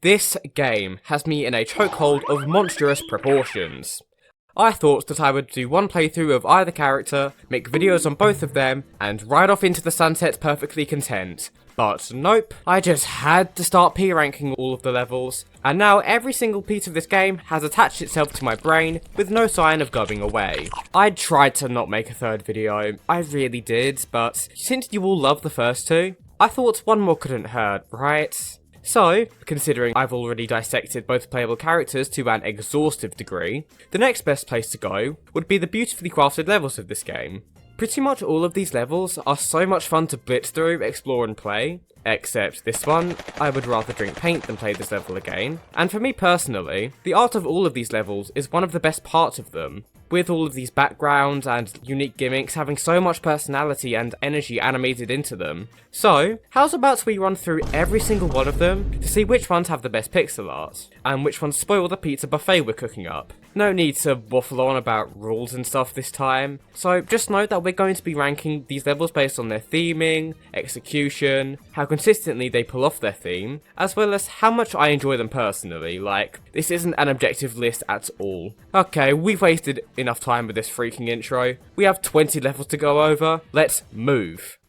This game has me in a chokehold of monstrous proportions. I thought that I would do one playthrough of either character, make videos on both of them, and ride off into the sunset perfectly content. But nope, I just had to start P-ranking all of the levels, and now every single piece of this game has attached itself to my brain with no sign of going away. I tried to not make a third video, I really did, but since you all love the first two, I thought one more couldn't hurt, right? So, considering I've already dissected both playable characters to an exhaustive degree, the next best place to go would be the beautifully crafted levels of this game. Pretty much all of these levels are so much fun to blitz through, explore and play, except this one, I would rather drink paint than play this level again. And for me personally, the art of all of these levels is one of the best parts of them, with all of these backgrounds and unique gimmicks having so much personality and energy animated into them. So, how's about we run through every single one of them to see which ones have the best pixel art, and which ones spoil the pizza buffet we're cooking up. No need to waffle on about rules and stuff this time, so just note that we're going to be ranking these levels based on their theming, execution, how consistently they pull off their theme, as well as how much I enjoy them personally. Like, this isn't an objective list at all. Okay, we've wasted enough time with this freaking intro. We have 20 levels to go over. Let's move.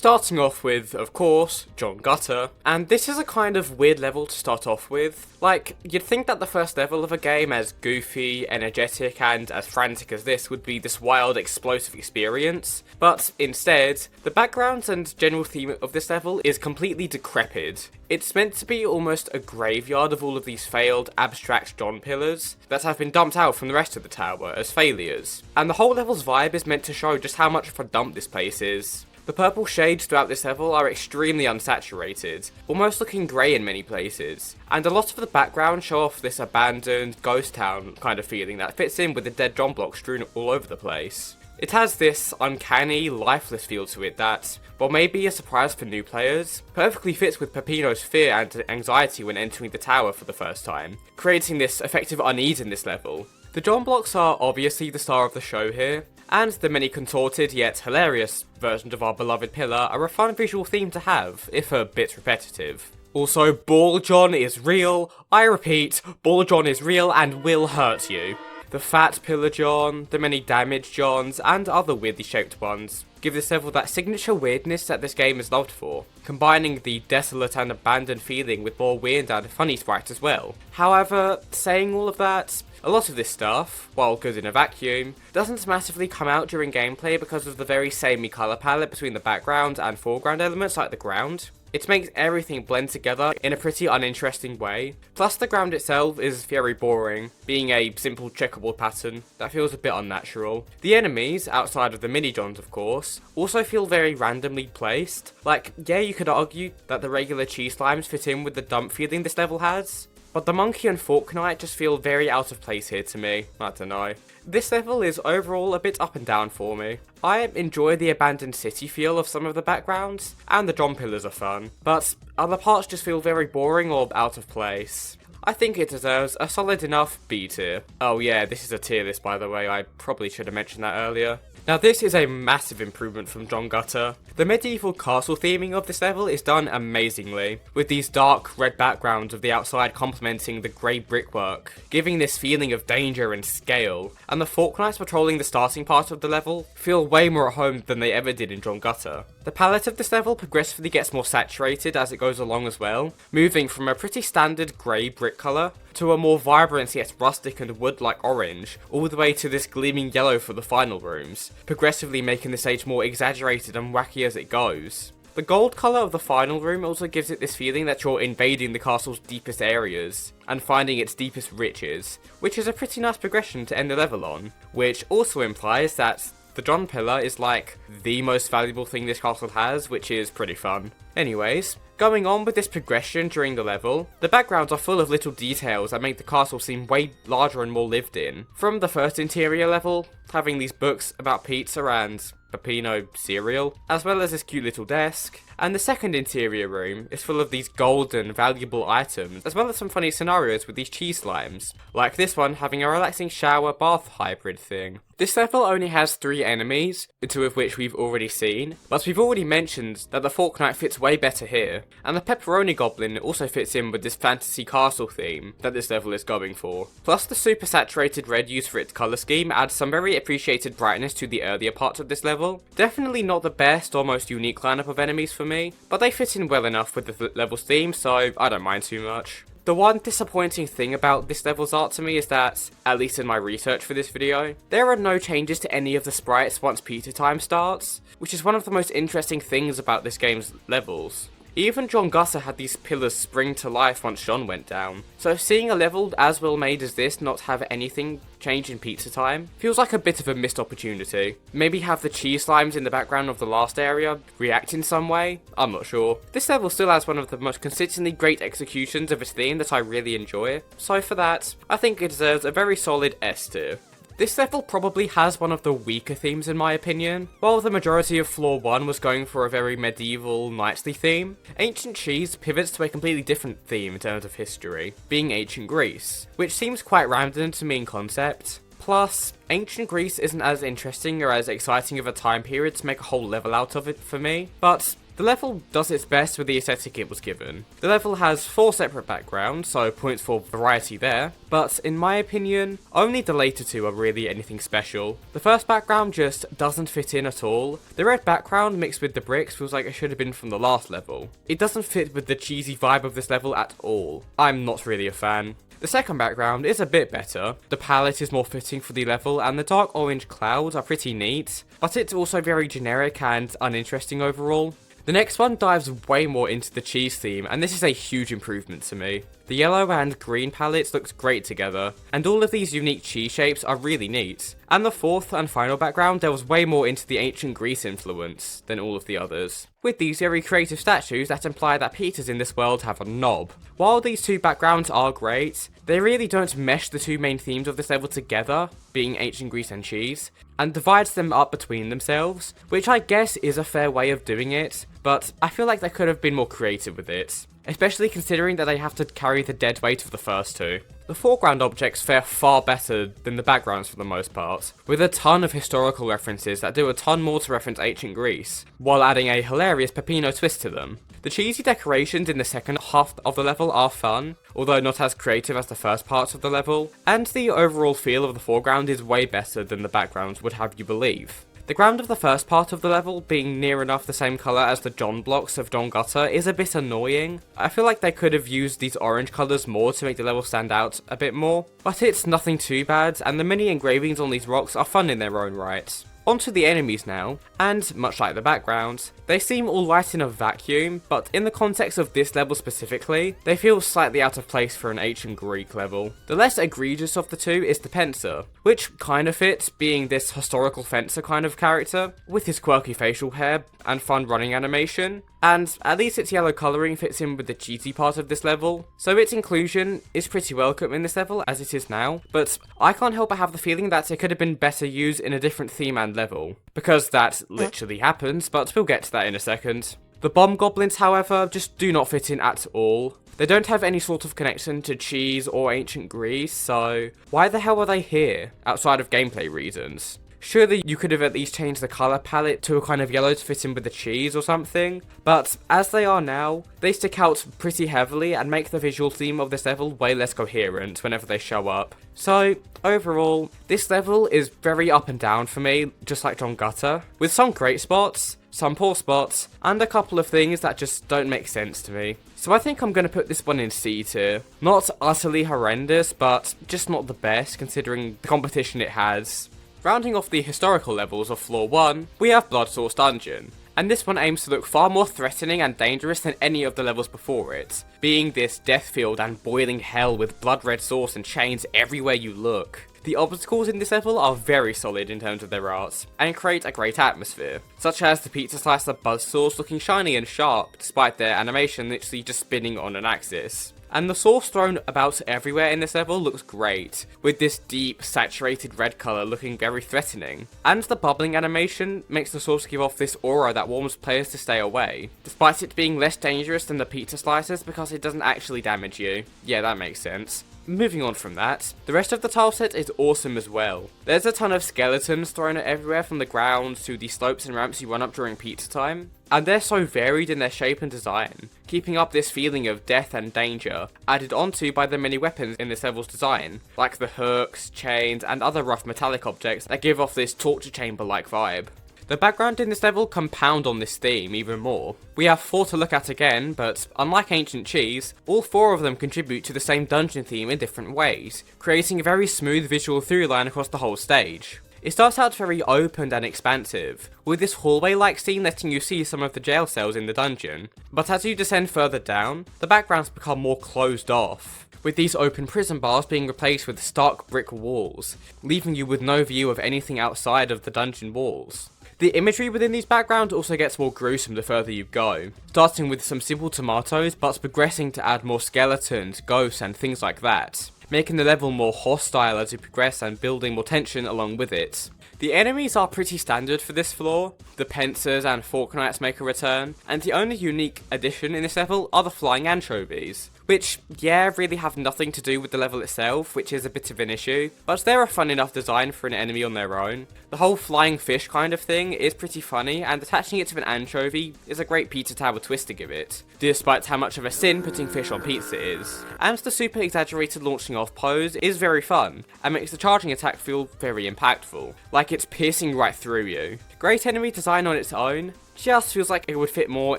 Starting off with, of course, John Gutter, and this is a kind of weird level to start off with. Like, you'd think that the first level of a game as goofy, energetic, and as frantic as this would be this wild, explosive experience, but instead, the background and general theme of this level is completely decrepit. It's meant to be almost a graveyard of all of these failed, abstract John pillars that have been dumped out from the rest of the tower as failures, and the whole level's vibe is meant to show just how much of a dump this place is. The purple shades throughout this level are extremely unsaturated, almost looking grey in many places, and a lot of the background show off this abandoned ghost town kind of feeling that fits in with the dead John blocks strewn all over the place. It has this uncanny, lifeless feel to it that, while maybe a surprise for new players, perfectly fits with Peppino's fear and anxiety when entering the tower for the first time, creating this effective unease in this level. The John blocks are obviously the star of the show here, and the many contorted yet hilarious versions of our beloved pillar are a fun visual theme to have, if a bit repetitive. Also, Ball John is real. I repeat, Ball John is real and will hurt you. The fat pillar John, the many damaged Johns, and other weirdly shaped ones give this level that signature weirdness that this game is loved for, combining the desolate and abandoned feeling with more weird and funny sprites as well. However, saying all of that, a lot of this stuff, while good in a vacuum, doesn't massively come out during gameplay because of the very samey colour palette between the background and foreground elements like the ground. It makes everything blend together in a pretty uninteresting way, plus the ground itself is very boring, being a simple checkerboard pattern that feels a bit unnatural. The enemies, outside of the mini-johns of course, also feel very randomly placed. Like, yeah, you could argue that the regular cheese slimes fit in with the dump feeling this level has, but the monkey and fork knight just feel very out of place here to me, I don't know. This level is overall a bit up and down for me. I enjoy the abandoned city feel of some of the backgrounds, and the John pillars are fun, but other parts just feel very boring or out of place. I think it deserves a solid enough B tier. Oh yeah, this is a tier list by the way, I probably should have mentioned that earlier. Now this is a massive improvement from John Gutter. The medieval castle theming of this level is done amazingly, with these dark red backgrounds of the outside complementing the grey brickwork, giving this feeling of danger and scale, and the fork knights patrolling the starting part of the level feel way more at home than they ever did in John Gutter. The palette of this level progressively gets more saturated as it goes along as well, moving from a pretty standard grey brick colour to a more vibrant yet rustic and wood-like orange, all the way to this gleaming yellow for the final rooms, progressively making the stage more exaggerated and wacky as it goes. The gold colour of the final room also gives it this feeling that you're invading the castle's deepest areas, and finding its deepest riches, which is a pretty nice progression to end the level on, which also implies that the John pillar is like the most valuable thing this castle has, which is pretty fun. Anyways, going on with this progression during the level, the backgrounds are full of little details that make the castle seem way larger and more lived in. From the first interior level, having these books about pizza and peppino cereal, as well as this cute little desk, And the second interior room is full of these golden, valuable items, as well as some funny scenarios with these cheese slimes, like this one having a relaxing shower bath hybrid thing. This level only has 3 enemies, 2 of which we've already seen, but we've already mentioned that the Fork Knight fits way better here, and the Pepperoni Goblin also fits in with this fantasy castle theme that this level is going for. Plus the super saturated red used for its colour scheme adds some very appreciated brightness to the earlier parts of this level. Definitely not the best or most unique lineup of enemies for me, but they fit in well enough with the level's theme, so I don't mind too much. The one disappointing thing about this level's art to me is that, at least in my research for this video, there are no changes to any of the sprites once pizza time starts, which is one of the most interesting things about this game's levels. Even John Gutter had these pillars spring to life once John went down, so seeing a level as well made as this not have anything change in pizza time feels like a bit of a missed opportunity. Maybe have the cheese slimes in the background of the last area react in some way? I'm not sure. This level still has one of the most consistently great executions of its theme that I really enjoy, so for that, I think it deserves a very solid S tier. This level probably has one of the weaker themes in my opinion. While the majority of floor 1 was going for a very medieval, knightly theme, Ancient Cheese pivots to a completely different theme in terms of history, being Ancient Greece, which seems quite random to me in concept. Plus, Ancient Greece isn't as interesting or as exciting of a time period to make a whole level out of it for me, but the level does its best with the aesthetic it was given. The level has 4 separate backgrounds, so points for variety there, but in my opinion, only the later 2 are really anything special. The first background just doesn't fit in at all. The red background mixed with the bricks feels like it should have been from the last level. It doesn't fit with the cheesy vibe of this level at all. I'm not really a fan. The second background is a bit better, the palette is more fitting for the level and the dark orange clouds are pretty neat, but it's also very generic and uninteresting overall. The next one dives way more into the cheese theme, and this is a huge improvement to me. The yellow and green palettes looked great together, and all of these unique cheese shapes are really neat. And the fourth and final background delves way more into the ancient Greece influence than all of the others, with these very creative statues that imply that pizzas in this world have a knob. While these 2 backgrounds are great, they really don't mesh the 2 main themes of this level together, being ancient Greece and cheese, and divides them up between themselves, which I guess is a fair way of doing it, but I feel like they could have been more creative with it, especially considering that they have to carry the dead weight of the first 2. The foreground objects fare far better than the backgrounds for the most part, with a ton of historical references that do a ton more to reference ancient Greece, while adding a hilarious peppino twist to them. The cheesy decorations in the second half of the level are fun, although not as creative as the first parts of the level, and the overall feel of the foreground is way better than the backgrounds would have you believe. The ground of the first part of the level being near enough the same colour as the John blocks of John Gutter is a bit annoying. I feel like they could have used these orange colours more to make the level stand out a bit more, but it's nothing too bad, and the mini engravings on these rocks are fun in their own right. Onto the enemies now, and much like the backgrounds, they seem alright in a vacuum, but in the context of this level specifically, they feel slightly out of place for an ancient Greek level. The less egregious of the 2 is the Pencer, which kind of fits, being this historical fencer kind of character, with his quirky facial hair and fun running animation, and at least its yellow colouring fits in with the cheesy part of this level, so its inclusion is pretty welcome in this level as it is now, but I can't help but have the feeling that it could have been better used in a different theme and level, because that literally happens, but we'll get to that in a second. The bomb goblins, however, just do not fit in at all. They don't have any sort of connection to cheese or ancient Greece, so why the hell are they here, outside of gameplay reasons? Surely you could have at least changed the colour palette to a kind of yellow to fit in with the cheese or something, but as they are now, they stick out pretty heavily and make the visual theme of this level way less coherent whenever they show up. So, overall, this level is very up and down for me, just like John Gutter, with some great spots, some poor spots, and a couple of things that just don't make sense to me. So I think I'm going to put this one in C tier. Not utterly horrendous, but just not the best considering the competition it has. Rounding off the historical levels of floor 1, we have Blood Source Dungeon, and this one aims to look far more threatening and dangerous than any of the levels before it, being this death field and boiling hell with blood red sauce and chains everywhere you look. The obstacles in this level are very solid in terms of their art, and create a great atmosphere, such as the pizza slicer buzzsaws looking shiny and sharp despite their animation literally just spinning on an axis. And the sauce thrown about everywhere in this level looks great, with this deep, saturated red colour looking very threatening. And the bubbling animation makes the sauce give off this aura that warns players to stay away, despite it being less dangerous than the pizza slices because it doesn't actually damage you. Yeah, that makes sense. Moving on from that, the rest of the tile set is awesome as well. There's a ton of skeletons thrown everywhere from the ground to the slopes and ramps you run up during pizza time, and they're so varied in their shape and design, keeping up this feeling of death and danger, added onto by the many weapons in this level's design, like the hooks, chains, and other rough metallic objects that give off this torture chamber-like vibe. The background in this level compound on this theme even more. We have 4 to look at again, but unlike Ancient Cheese, all 4 of them contribute to the same dungeon theme in different ways, creating a very smooth visual through line across the whole stage. It starts out very open and expansive, with this hallway-like scene letting you see some of the jail cells in the dungeon, but as you descend further down, the backgrounds become more closed off, with these open prison bars being replaced with stark brick walls, leaving you with no view of anything outside of the dungeon walls. The imagery within these backgrounds also gets more gruesome the further you go, starting with some simple tomatoes but progressing to add more skeletons, ghosts and things like that, making the level more hostile as you progress and building more tension along with it. The enemies are pretty standard for this floor, the pincers and fork knights make a return, and the only unique addition in this level are the flying anchovies, which, yeah, really have nothing to do with the level itself, which is a bit of an issue, but they're a fun enough design for an enemy on their own. The whole flying fish kind of thing is pretty funny, and attaching it to an anchovy is a great pizza tower twist to give it, despite how much of a sin putting fish on pizza is. And the super exaggerated launching off pose is very fun, and makes the charging attack feel very impactful, like it's piercing right through you. Great enemy design on its own, just feels like it would fit more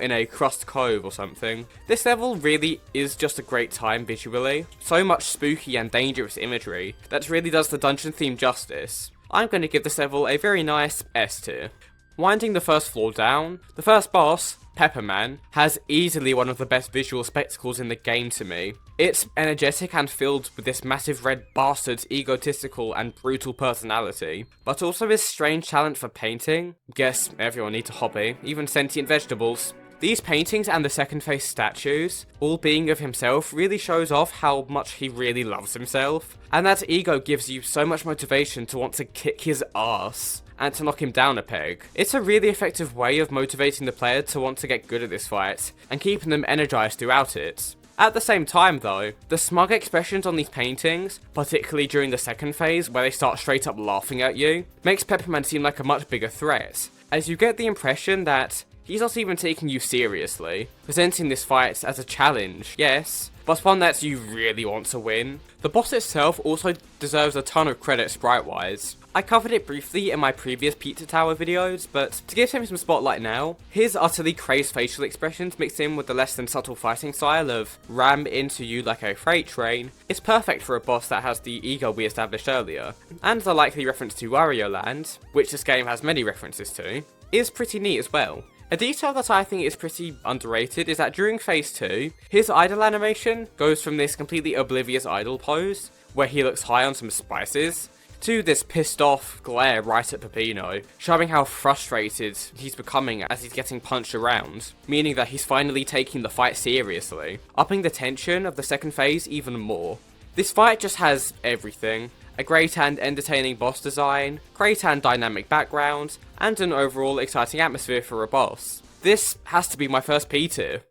in a Crust cove or something. This level really is just a great time visually, so much spooky and dangerous imagery that really does the dungeon theme justice. I'm going to give this level a very nice S tier. Winding the first floor down, the first boss, Pepperman, has easily one of the best visual spectacles in the game to me. It's energetic and filled with this massive red bastard's egotistical and brutal personality, but also his strange talent for painting. Guess everyone needs a hobby, even sentient vegetables. These paintings and the second face statues, all being of himself, really shows off how much he really loves himself, and that ego gives you so much motivation to want to kick his ass and to knock him down a peg. It's a really effective way of motivating the player to want to get good at this fight, and keeping them energized throughout it. At the same time though, the smug expressions on these paintings, particularly during the second phase where they start straight up laughing at you, makes Pepperman seem like a much bigger threat, as you get the impression that he's not even taking you seriously, presenting this fight as a challenge, yes, but one that you really want to win. The boss itself also deserves a ton of credit sprite-wise. I covered it briefly in my previous Pizza Tower videos, but to give him some spotlight now, his utterly crazed facial expressions mixed in with the less than subtle fighting style of ram into you like a freight train is perfect for a boss that has the ego we established earlier, and the likely reference to Wario Land, which this game has many references to, is pretty neat as well. A detail that I think is pretty underrated is that during phase 2, his idle animation goes from this completely oblivious idle pose, where he looks high on some spices, to this pissed off glare right at Peppino, showing how frustrated he's becoming as he's getting punched around, meaning that he's finally taking the fight seriously, upping the tension of the second phase even more. This fight just has everything. A great and entertaining boss design, great and dynamic background, and an overall exciting atmosphere for a boss. This has to be my first P tier.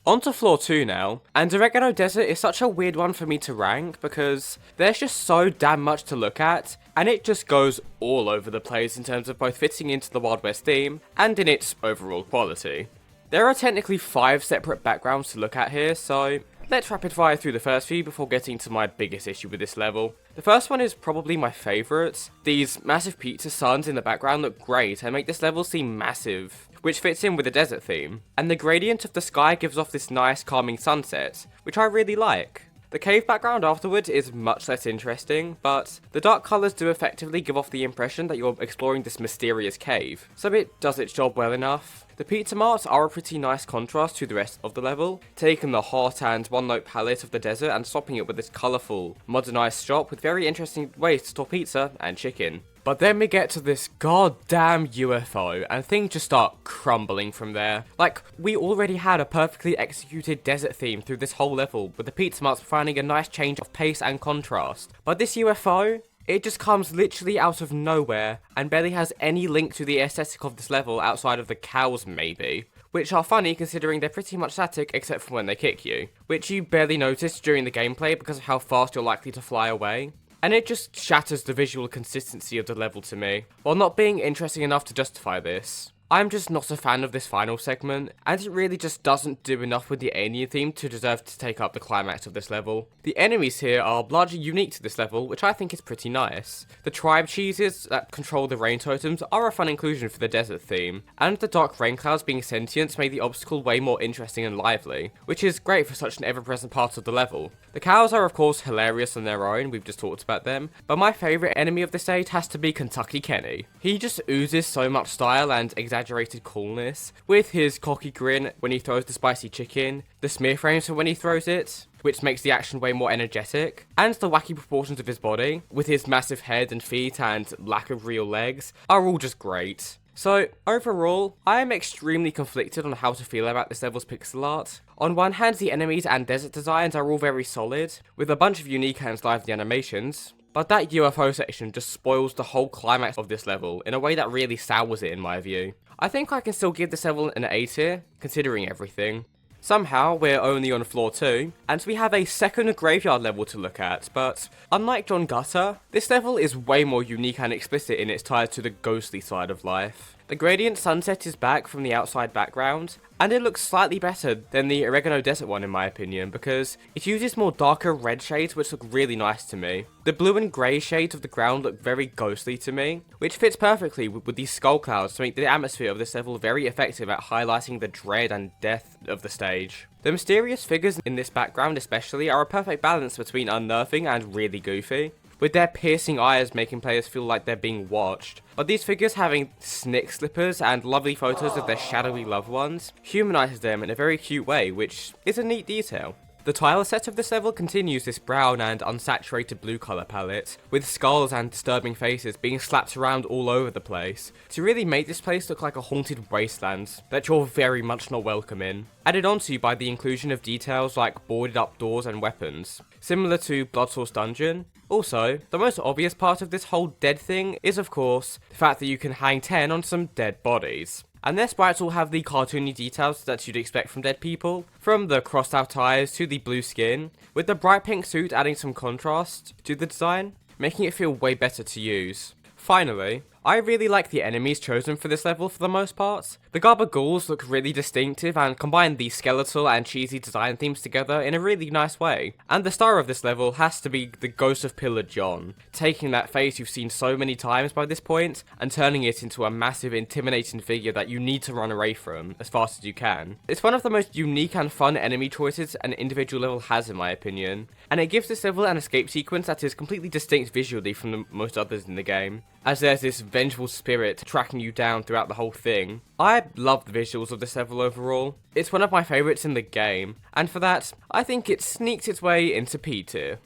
On to floor 2 now, and Oregano Desert is such a weird one for me to rank because there's just so damn much to look at, and it just goes all over the place in terms of both fitting into the Wild West theme and in its overall quality. There are technically 5 separate backgrounds to look at here, so let's rapid fire through the first few before getting to my biggest issue with this level. The first one is probably my favourite. These massive pizza suns in the background look great and make this level seem massive, which fits in with the desert theme, and the gradient of the sky gives off this nice calming sunset, which I really like. The cave background afterwards is much less interesting, but the dark colours do effectively give off the impression that you're exploring this mysterious cave, so it does its job well enough. The pizza marts are a pretty nice contrast to the rest of the level, taking the hot and one-note palette of the desert and swapping it with this colourful, modernised shop with very interesting ways to store pizza and chicken. But then we get to this goddamn UFO, and things just start crumbling from there. Like, we already had a perfectly executed desert theme through this whole level, with the pizza marts finding a nice change of pace and contrast. But this UFO, it just comes literally out of nowhere, and barely has any link to the aesthetic of this level outside of the cows maybe. Which are funny considering they're pretty much static except for when they kick you, which you barely notice during the gameplay because of how fast you're likely to fly away. And it just shatters the visual consistency of the level to me, while not being interesting enough to justify this. I'm just not a fan of this final segment, and it really just doesn't do enough with the alien theme to deserve to take up the climax of this level. The enemies here are largely unique to this level, which I think is pretty nice. The tribe cheeses that control the rain totems are a fun inclusion for the desert theme, and the dark rain clouds being sentient make the obstacle way more interesting and lively, which is great for such an ever-present part of the level. The cows are of course hilarious on their own, we've just talked about them, but my favourite enemy of this stage has to be Kentucky Kenny. He just oozes so much style and exaggerated coolness, with his cocky grin when he throws the spicy chicken, the smear frames for when he throws it, which makes the action way more energetic, and the wacky proportions of his body, with his massive head and feet and lack of real legs, are all just great. So, overall, I am extremely conflicted on how to feel about this level's pixel art. On one hand, the enemies and desert designs are all very solid, with a bunch of unique and lively animations, but that UFO section just spoils the whole climax of this level in a way that really sours it in my view. I think I can still give this level an A tier, considering everything. Somehow, we're only on floor 2, and we have a second graveyard level to look at, but unlike John Gutter, this level is way more unique and explicit in its ties to the ghostly side of life. The gradient sunset is back from the outside background, and it looks slightly better than the Oregano desert one in my opinion, because it uses more darker red shades which look really nice to me. The blue and grey shades of the ground look very ghostly to me, which fits perfectly with these skull clouds to make the atmosphere of this level very effective at highlighting the dread and death of the stage. The mysterious figures in this background especially are a perfect balance between unnerving and really goofy, with their piercing eyes making players feel like they're being watched. But these figures having snick slippers and lovely photos of their shadowy loved ones humanises them in a very cute way, which is a neat detail. The tile set of this level continues this brown and unsaturated blue colour palette, with skulls and disturbing faces being slapped around all over the place, to really make this place look like a haunted wasteland that you're very much not welcome in. Added onto by the inclusion of details like boarded up doors and weapons, similar to Bloodsource Dungeon. Also, the most obvious part of this whole dead thing is of course the fact that you can hang 10 on some dead bodies. And their sprites all have the cartoony details that you'd expect from dead people, from the crossed out eyes to the blue skin, with the bright pink suit adding some contrast to the design, making it feel way better to use. Finally, I really like the enemies chosen for this level for the most part. The Garbagools look really distinctive and combine the skeletal and cheesy design themes together in a really nice way. And the star of this level has to be the Ghost of Pillar John, taking that face you've seen so many times by this point and turning it into a massive intimidating figure that you need to run away from as fast as you can. It's one of the most unique and fun enemy choices an individual level has in my opinion, and it gives this level an escape sequence that is completely distinct visually from most others in the game, as there's this vengeful spirit tracking you down throughout the whole thing. I love the visuals of this level overall. It's one of my favourites in the game, and for that, I think it sneaked its way into P tier.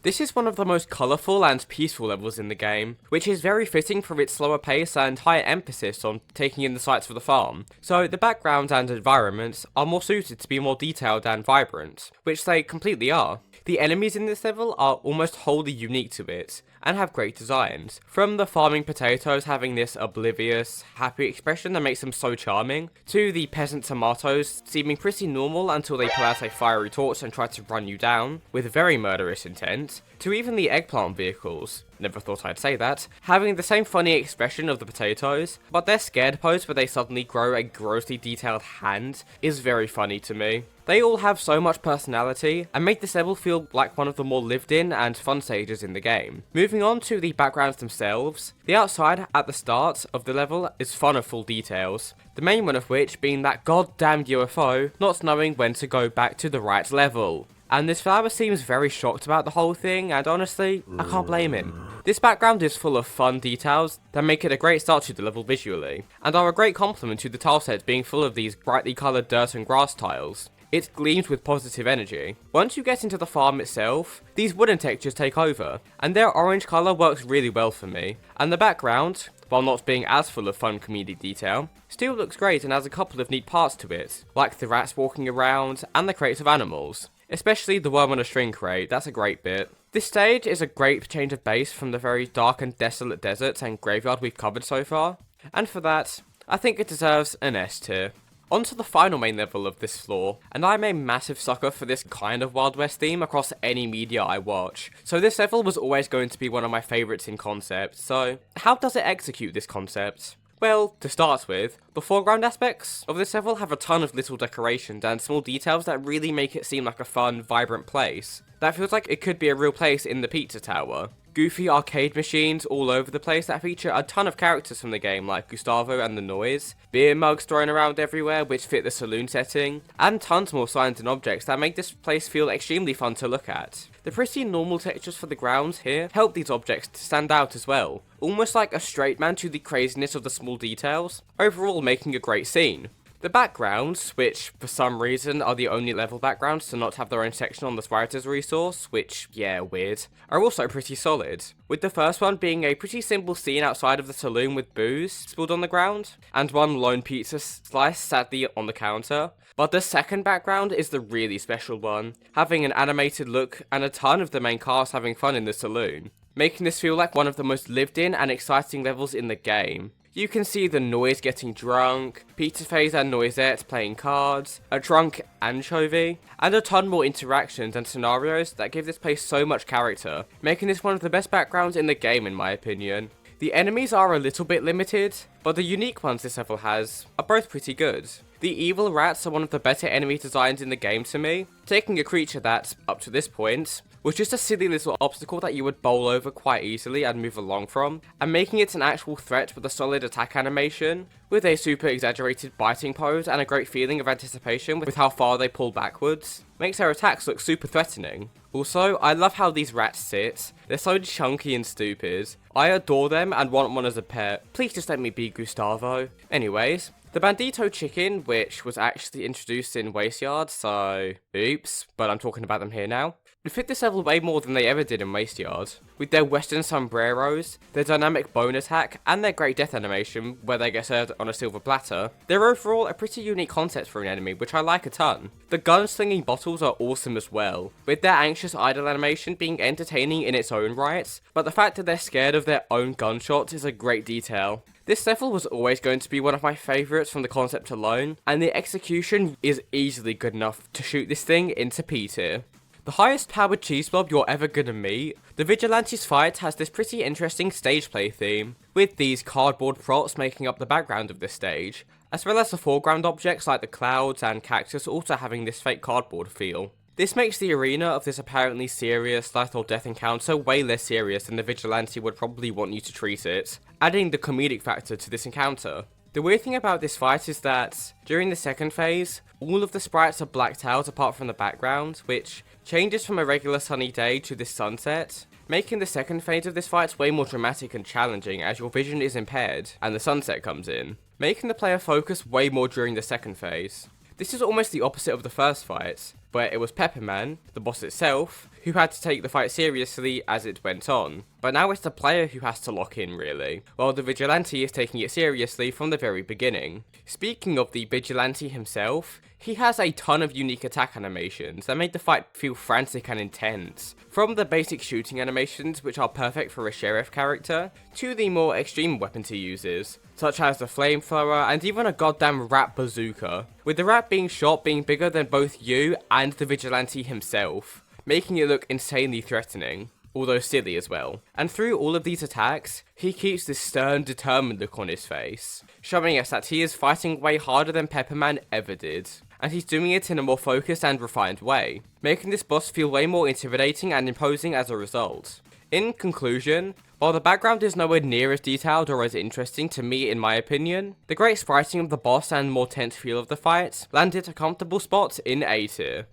This is one of the most colourful and peaceful levels in the game, which is very fitting for its slower pace and higher emphasis on taking in the sights of the farm. So the backgrounds and environments are more suited to be more detailed and vibrant, which they completely are. The enemies in this level are almost wholly unique to it, and have great designs. From the farming potatoes having this oblivious, happy expression that makes them so charming, to the peasant tomatoes seeming pretty normal until they pull out a fiery torch and try to run you down, with very murderous intent, to even the eggplant vehicles, never thought I'd say that, having the same funny expression of the potatoes, but their scared pose where they suddenly grow a grossly detailed hand is very funny to me. They all have so much personality, and make this level feel like one of the more lived in and fun stages in the game. Moving on to the backgrounds themselves, the outside at the start of the level is fun of full details, the main one of which being that goddamn UFO not knowing when to go back to the right level. And this flower seems very shocked about the whole thing, and honestly, I can't blame him. This background is full of fun details that make it a great start to the level visually, and are a great complement to the tile set being full of these brightly coloured dirt and grass tiles. it gleams with positive energy. Once you get into the farm itself, these wooden textures take over, and their orange colour works really well for me. And the background, while not being as full of fun comedic detail, still looks great and has a couple of neat parts to it, like the rats walking around and the crates of animals. Especially the worm on a string crate, that's a great bit. This stage is a great change of pace from the very dark and desolate desert and graveyard we've covered so far, and for that, I think it deserves an S tier. On to the final main level of this floor, and I'm a massive sucker for this kind of Wild West theme across any media I watch, so this level was always going to be one of my favourites in concept. So how does it execute this concept? Well, to start with, the foreground aspects of this level have a ton of little decorations and small details that really make it seem like a fun, vibrant place. That feels like it could be a real place in the Pizza Tower. Goofy arcade machines all over the place that feature a ton of characters from the game like Gustavo and the Noise, beer mugs thrown around everywhere which fit the saloon setting, and tons more signs and objects that make this place feel extremely fun to look at. The pretty normal textures for the grounds here help these objects to stand out as well, almost like a straight man to the craziness of the small details, overall making a great scene. The backgrounds, which for some reason are the only level backgrounds to not have their own section on the writer's resource, which, yeah, weird, are also pretty solid. With the first one being a pretty simple scene outside of the saloon with booze spilled on the ground, and one lone pizza slice sadly on the counter. But the second background is the really special one, having an animated look and a ton of the main cast having fun in the saloon, making this feel like one of the most lived in and exciting levels in the game. You can see the Noise getting drunk, Pizzaface and Noisette playing cards, a drunk anchovy, and a ton more interactions and scenarios that give this place so much character, making this one of the best backgrounds in the game in my opinion. The enemies are a little bit limited, but the unique ones this level has are both pretty good. The evil rats are one of the better enemy designs in the game to me, taking a creature that, up to this point, was just a silly little obstacle that you would bowl over quite easily and move along from, and making it an actual threat with a solid attack animation, with a super exaggerated biting pose and a great feeling of anticipation with how far they pull backwards, makes their attacks look super threatening. Also, I love how these rats sit, they're so chunky and stupid. I adore them and want one as a pet, please just let me be Gustavo. Anyways, the Bandito chicken, which was actually introduced in Wasteyard, so oops, but I'm talking about them here now, would fit this level way more than they ever did in Wasteyard. With their western sombreros, their dynamic bone attack, and their great death animation where they get served on a silver platter, they're overall a pretty unique concept for an enemy, which I like a ton. The gun-slinging bottles are awesome as well, with their anxious idle animation being entertaining in its own right, but the fact that they're scared of their own gunshots is a great detail. This level was always going to be one of my favourites from the concept alone, and the execution is easily good enough to shoot this thing into P tier. The highest powered cheese blob you're ever gonna meet, the Vigilante's fight has this pretty interesting stage play theme, with these cardboard props making up the background of this stage, as well as the foreground objects like the clouds and cactus also having this fake cardboard feel. This makes the arena of this apparently serious life or death encounter way less serious than the Vigilante would probably want you to treat it, adding the comedic factor to this encounter. The weird thing about this fight is that, during the second phase, all of the sprites are blacked out apart from the background, which changes from a regular sunny day to this sunset, making the second phase of this fight way more dramatic and challenging as your vision is impaired and the sunset comes in, making the player focus way more during the second phase. This is almost the opposite of the first fight, where it was Pepperman, the boss itself, who had to take the fight seriously as it went on, but now it's the player who has to lock in really, while the Vigilante is taking it seriously from the very beginning. Speaking of the Vigilante himself, he has a ton of unique attack animations that make the fight feel frantic and intense, from the basic shooting animations which are perfect for a sheriff character, to the more extreme weapons he uses, such as the flamethrower and even a goddamn rat bazooka, with the rat being shot being bigger than both you and the Vigilante himself, making it look insanely threatening, although silly as well. And through all of these attacks, he keeps this stern, determined look on his face, showing us that he is fighting way harder than Pepperman ever did, and he's doing it in a more focused and refined way, making this boss feel way more intimidating and imposing as a result. In conclusion, while the background is nowhere near as detailed or as interesting to me in my opinion, the great spriting of the boss and more tense feel of the fight landed a comfortable spot in A tier.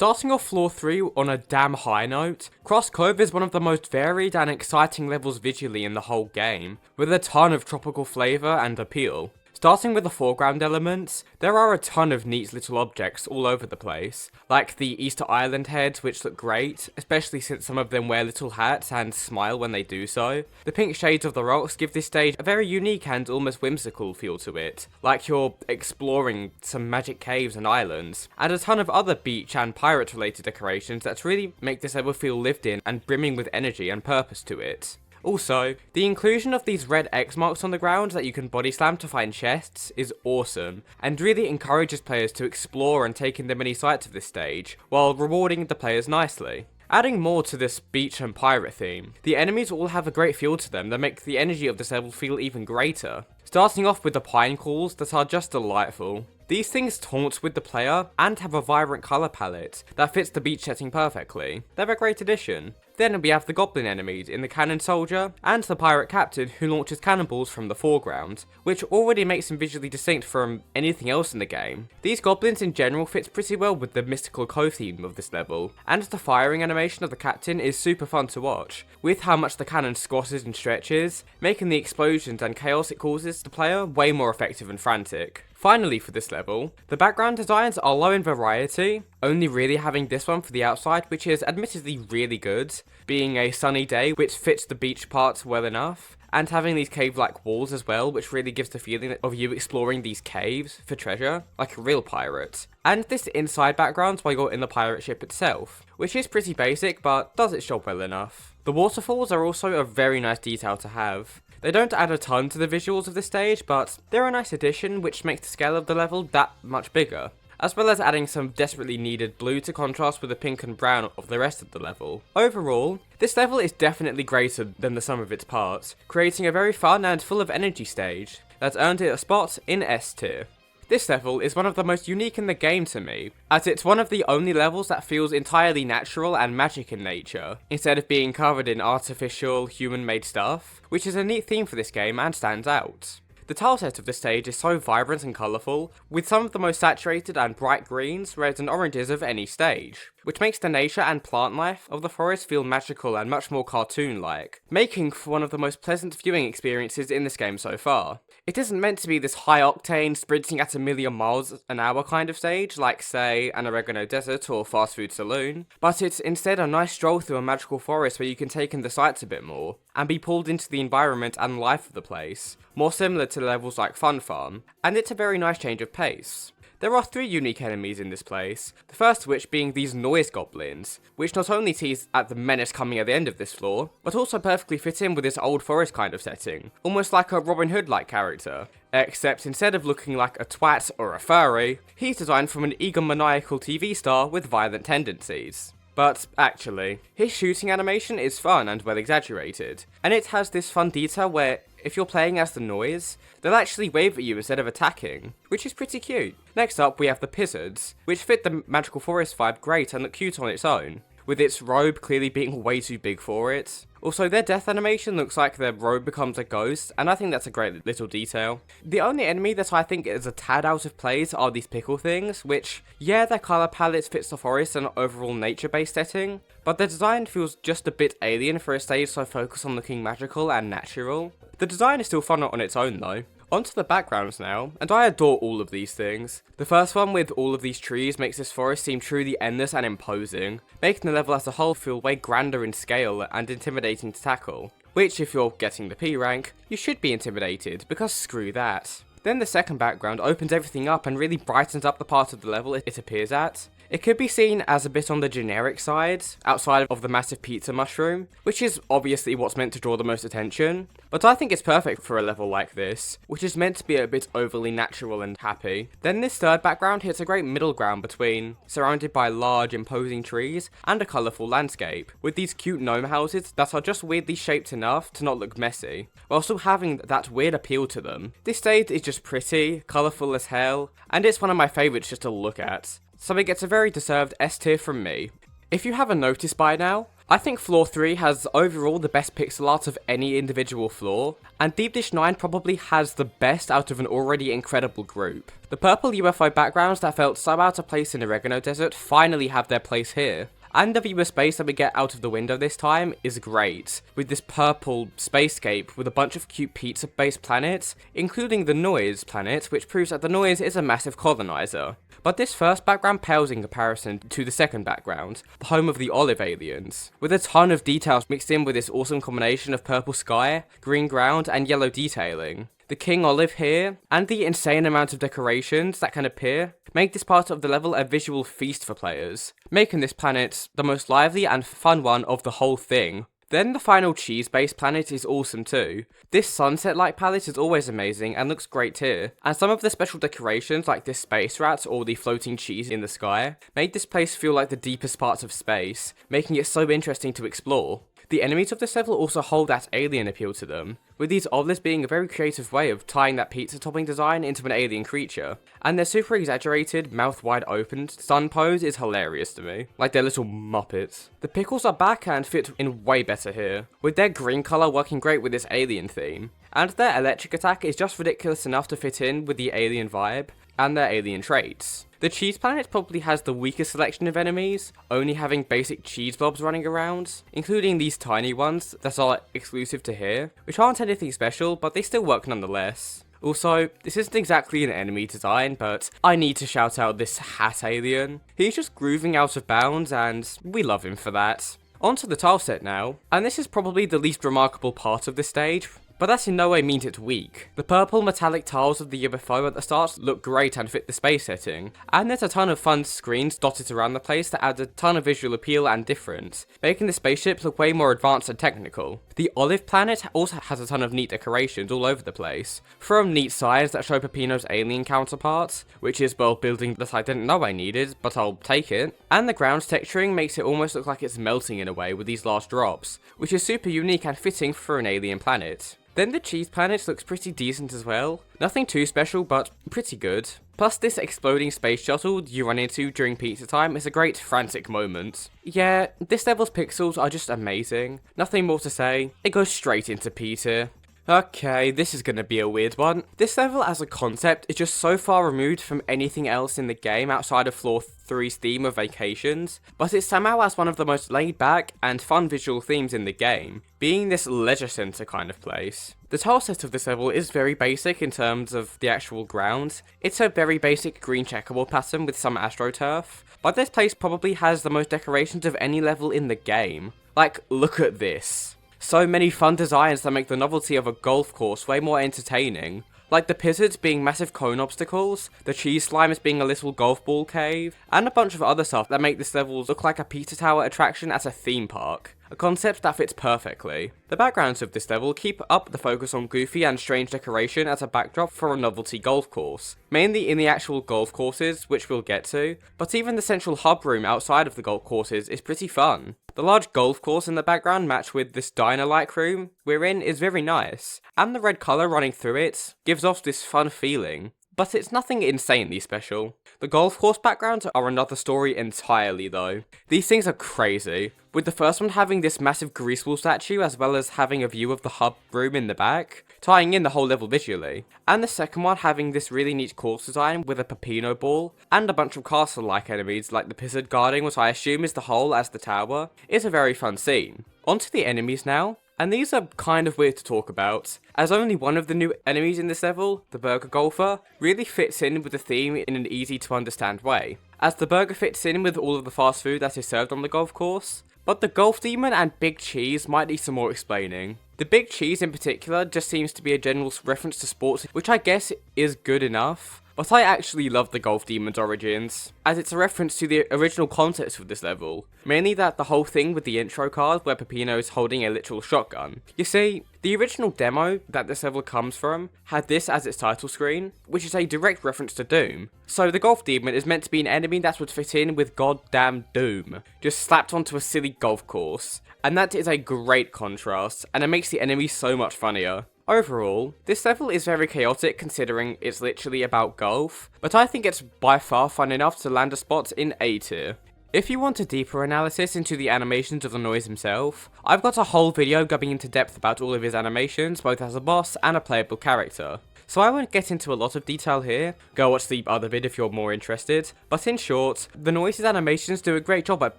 Starting off floor 3 on a damn high note, Crust Cove is one of the most varied and exciting levels visually in the whole game, with a ton of tropical flavour and appeal. Starting with the foreground elements, there are a ton of neat little objects all over the place, like the Easter Island heads which look great, especially since some of them wear little hats and smile when they do so. The pink shades of the rocks give this stage a very unique and almost whimsical feel to it, like you're exploring some magic caves and islands, and a ton of other beach and pirate related decorations that really make this level feel lived in and brimming with energy and purpose to it. Also, the inclusion of these red X marks on the ground that you can body slam to find chests is awesome, and really encourages players to explore and take in the many sights of this stage, while rewarding the players nicely. Adding more to this beach and pirate theme, the enemies all have a great feel to them that make the energy of this level feel even greater. Starting off with the pine calls that are just delightful. These things taunt with the player and have a vibrant colour palette that fits the beach setting perfectly. They're a great addition. Then we have the goblin enemies in the cannon soldier and the pirate captain who launches cannonballs from the foreground, which already makes them visually distinct from anything else in the game. These goblins in general fits pretty well with the mystical cove theme of this level, and the firing animation of the captain is super fun to watch, with how much the cannon squashes and stretches, making the explosions and chaos it causes the player way more effective and frantic. Finally for this level, the background designs are low in variety, only really having this one for the outside, which is admittedly really good, being a sunny day which fits the beach part well enough, and having these cave-like walls as well, which really gives the feeling of you exploring these caves for treasure, like a real pirate. And this inside background while you're in the pirate ship itself, which is pretty basic but does its job well enough. The waterfalls are also a very nice detail to have. They don't add a ton to the visuals of the stage, but they're a nice addition which makes the scale of the level that much bigger, as well as adding some desperately needed blue to contrast with the pink and brown of the rest of the level. Overall, this level is definitely greater than the sum of its parts, creating a very fun and full of energy stage that's earned it a spot in S tier. This level is one of the most unique in the game to me, as it's one of the only levels that feels entirely natural and magic in nature, instead of being covered in artificial, human-made stuff, which is a neat theme for this game and stands out. The tileset of this stage is so vibrant and colourful, with some of the most saturated and bright greens, reds and oranges of any stage, which makes the nature and plant life of the forest feel magical and much more cartoon-like, making for one of the most pleasant viewing experiences in this game so far. It isn't meant to be this high-octane, sprinting at a million miles an hour kind of stage, like, say, an Oregano desert or fast food saloon, but it's instead a nice stroll through a magical forest where you can take in the sights a bit more, and be pulled into the environment and life of the place, more similar to levels like Fun Farm, and it's a very nice change of pace. There are 3 unique enemies in this place, the first of which being these noise goblins, which not only tease at the menace coming at the end of this floor, but also perfectly fit in with this old forest kind of setting, almost like a Robin Hood-like character. Except instead of looking like a twat or a furry, he's designed from an egomaniacal TV star with violent tendencies. But actually, his shooting animation is fun and well exaggerated, and it has this fun detail where if you're playing as the noise, they'll actually wave at you instead of attacking, which is pretty cute. Next up we have the Pizzards, which fit the magical forest vibe great and look cute on its own, with its robe clearly being way too big for it. Also, their death animation looks like their robe becomes a ghost, and I think that's a great little detail. The only enemy that I think is a tad out of place are these pickle things, which, yeah, their colour palette fits the forest and overall nature-based setting, but their design feels just a bit alien for a stage so focused on looking magical and natural. The design is still fun on its own though. Onto the backgrounds now, and I adore all of these things. The first one with all of these trees makes this forest seem truly endless and imposing, making the level as a whole feel way grander in scale and intimidating to tackle. Which, if you're getting the P rank, you should be intimidated, because screw that. Then the second background opens everything up and really brightens up the part of the level it appears at. It could be seen as a bit on the generic side, outside of the massive pizza mushroom, which is obviously what's meant to draw the most attention, but I think it's perfect for a level like this, which is meant to be a bit overly natural and happy. Then this third background hits a great middle ground between surrounded by large imposing trees and a colourful landscape, with these cute gnome houses that are just weirdly shaped enough to not look messy, while still having that weird appeal to them. This stage is just pretty, colourful as hell, and it's one of my favourites just to look at. So it gets a very deserved S tier from me. If you haven't noticed by now, I think floor 3 has overall the best pixel art of any individual floor, and Deep Dish 9 probably has the best out of an already incredible group. The purple UFO backgrounds that felt so out of place in Oregano Desert finally have their place here. And the view of space that we get out of the window this time is great, with this purple spacescape with a bunch of cute pizza-based planets, including the Noise planet, which proves that the Noise is a massive colonizer. But this first background pales in comparison to the second background, the home of the olive aliens, with a ton of details mixed in with this awesome combination of purple sky, green ground, and yellow detailing. The king olive here, and the insane amount of decorations that can appear, make this part of the level a visual feast for players, making this planet the most lively and fun one of the whole thing. Then the final cheese-based planet is awesome too. This sunset light palette is always amazing and looks great here, and some of the special decorations like this space rat or the floating cheese in the sky made this place feel like the deepest parts of space, making it so interesting to explore. The enemies of this level also hold that alien appeal to them, with these olives being a very creative way of tying that pizza topping design into an alien creature, and their super exaggerated, mouth wide open sun pose is hilarious to me, like their little muppets. The pickles are back and fit in way better here, with their green colour working great with this alien theme, and their electric attack is just ridiculous enough to fit in with the alien vibe, and their alien traits. The cheese planet probably has the weakest selection of enemies, only having basic cheese blobs running around, including these tiny ones that are exclusive to here, which aren't anything special, but they still work nonetheless. Also, this isn't exactly an enemy design, but I need to shout out this hat alien. He's just grooving out of bounds, and we love him for that. Onto the tile set now, and this is probably the least remarkable part of this stage, but that in no way means it's weak. The purple metallic tiles of the UFO at the start look great and fit the space setting, and there's a ton of fun screens dotted around the place that add a ton of visual appeal and difference, making the spaceship look way more advanced and technical. The olive planet also has a ton of neat decorations all over the place, from neat signs that show Peppino's alien counterparts, which is world building that I didn't know I needed, but I'll take it, and the ground texturing makes it almost look like it's melting in a way with these last drops, which is super unique and fitting for an alien planet. Then the cheese planet looks pretty decent as well. Nothing too special, but pretty good. Plus this exploding space shuttle you run into during pizza time is a great frantic moment. Yeah, this level's pixels are just amazing. Nothing more to say. It goes straight into P tier. Okay, this is gonna be a weird one. This level as a concept is just so far removed from anything else in the game outside of Floor 3's theme of vacations, but it somehow has one of the most laid back and fun visual themes in the game, being this leisure centre kind of place. The tile set of this level is very basic in terms of the actual ground. It's a very basic green checkerboard pattern with some astroturf, but this place probably has the most decorations of any level in the game. Like, look at this. So many fun designs that make the novelty of a golf course way more entertaining. Like the pizards being massive cone obstacles, the cheese slimes being a little golf ball cave, and a bunch of other stuff that make this level look like a pizza tower attraction at a theme park. A concept that fits perfectly. The backgrounds of this level keep up the focus on goofy and strange decoration as a backdrop for a novelty golf course, mainly in the actual golf courses, which we'll get to, but even the central hub room outside of the golf courses is pretty fun. The large golf course in the background matched with this diner-like room we're in is very nice, and the red colour running through it gives off this fun feeling. But it's nothing insanely special. The golf course backgrounds are another story entirely though. These things are crazy, with the first one having this massive greaseball statue as well as having a view of the hub room in the back, tying in the whole level visually, and the second one having this really neat course design with a peppino ball, and a bunch of castle-like enemies like the pizzard guarding what I assume is the hole as the tower, is a very fun scene. Onto the enemies now. And these are kind of weird to talk about, as only one of the new enemies in this level, the Burger Golfer, really fits in with the theme in an easy to understand way, as the burger fits in with all of the fast food that is served on the golf course, but the Golf Demon and Big Cheese might need some more explaining. The Big Cheese in particular just seems to be a general reference to sports, which I guess is good enough. But I actually love the Golf Demon's origins, as it's a reference to the original concept of this level, mainly that the whole thing with the intro card where Peppino is holding a literal shotgun. You see, the original demo that this level comes from had this as its title screen, which is a direct reference to Doom. So the Golf Demon is meant to be an enemy that would fit in with goddamn Doom, just slapped onto a silly golf course, and that is a great contrast, and it makes the enemy so much funnier. Overall, this level is very chaotic considering it's literally about golf, but I think it's by far fun enough to land a spot in A tier. If you want a deeper analysis into the animations of the noise himself, I've got a whole video going into depth about all of his animations, both as a boss and a playable character. So I won't get into a lot of detail here, go watch the other vid if you're more interested, but in short, the Noise's animations do a great job at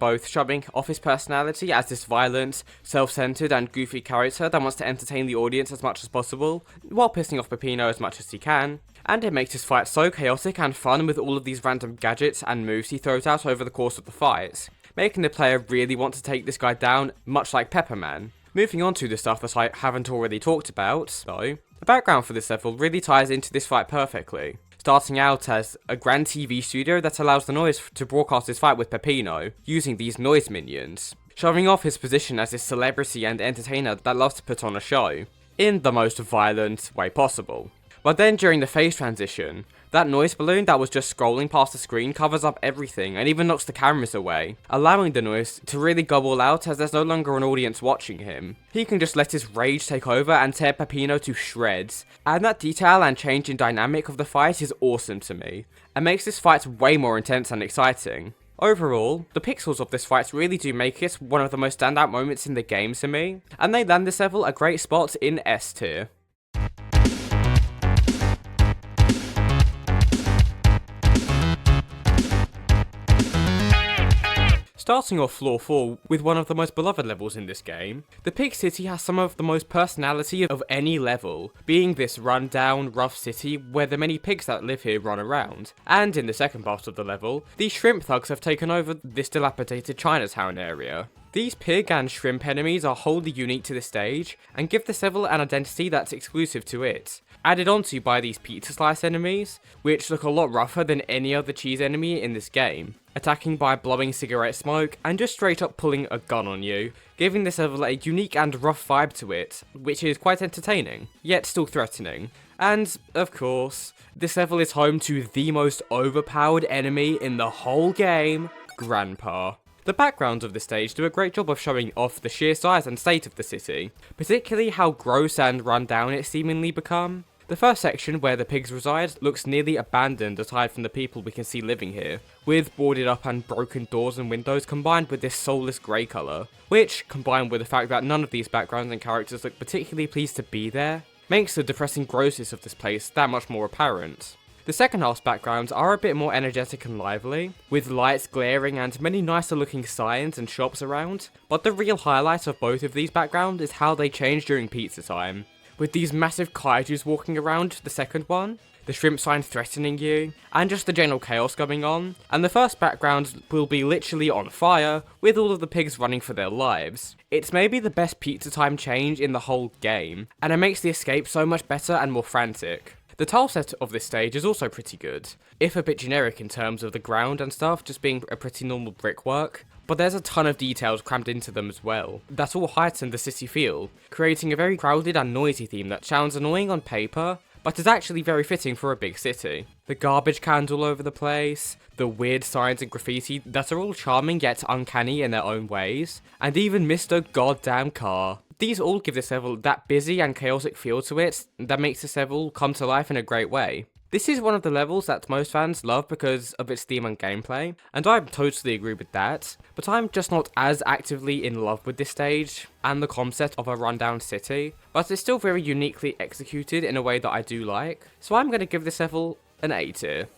both showing off his personality as this violent, self-centered and goofy character that wants to entertain the audience as much as possible, while pissing off Peppino as much as he can, and it makes his fight so chaotic and fun with all of these random gadgets and moves he throws out over the course of the fight, making the player really want to take this guy down, much like Pepperman. Moving on to the stuff that I haven't already talked about, though, the background for this level really ties into this fight perfectly, starting out as a grand TV studio that allows the Noise to broadcast his fight with Peppino, using these noise minions, showing off his position as this celebrity and entertainer that loves to put on a show, in the most violent way possible. But then during the phase transition, that noise balloon that was just scrolling past the screen covers up everything and even knocks the cameras away, allowing the Noise to really go all out as there's no longer an audience watching him. He can just let his rage take over and tear Peppino to shreds, and that detail and change in dynamic of the fight is awesome to me, and makes this fight way more intense and exciting. Overall, the pixels of this fight really do make it one of the most standout moments in the game to me, and they land this level a great spot in S tier. Starting off floor 4 with one of the most beloved levels in this game, the Pig City has some of the most personality of any level, being this run-down, rough city where the many pigs that live here run around. And in the second part of the level, these shrimp thugs have taken over this dilapidated Chinatown area. These pig and shrimp enemies are wholly unique to the stage, and give this level an identity that's exclusive to it. Added onto by these pizza slice enemies, which look a lot rougher than any other cheese enemy in this game, attacking by blowing cigarette smoke and just straight up pulling a gun on you, giving this level a unique and rough vibe to it, which is quite entertaining, yet still threatening. And, of course, this level is home to the most overpowered enemy in the whole game, Grandpa. The backgrounds of the stage do a great job of showing off the sheer size and state of the city, particularly how gross and run down it seemingly become. The first section, where the pigs reside, looks nearly abandoned aside from the people we can see living here, with boarded up and broken doors and windows combined with this soulless grey colour, which, combined with the fact that none of these backgrounds and characters look particularly pleased to be there, makes the depressing grossness of this place that much more apparent. The second half's backgrounds are a bit more energetic and lively, with lights glaring and many nicer looking signs and shops around, but the real highlight of both of these backgrounds is how they change during pizza time. With these massive kaijus walking around, the second one, the shrimp sign threatening you, and just the general chaos going on, and the first background will be literally on fire, with all of the pigs running for their lives. It's maybe the best pizza time change in the whole game, and it makes the escape so much better and more frantic. The tile set of this stage is also pretty good, if a bit generic in terms of the ground and stuff just being a pretty normal brickwork, but there's a ton of details crammed into them as well, that all heighten the city feel, creating a very crowded and noisy theme that sounds annoying on paper, but is actually very fitting for a big city. The garbage cans all over the place, the weird signs and graffiti that are all charming yet uncanny in their own ways, and even Mr. Goddamn Car. These all give this level that busy and chaotic feel to it that makes this level come to life in a great way. This is one of the levels that most fans love because of its theme and gameplay, and I totally agree with that, but I'm just not as actively in love with this stage and the concept of a rundown city, but it's still very uniquely executed in a way that I do like, so I'm going to give this level an A tier.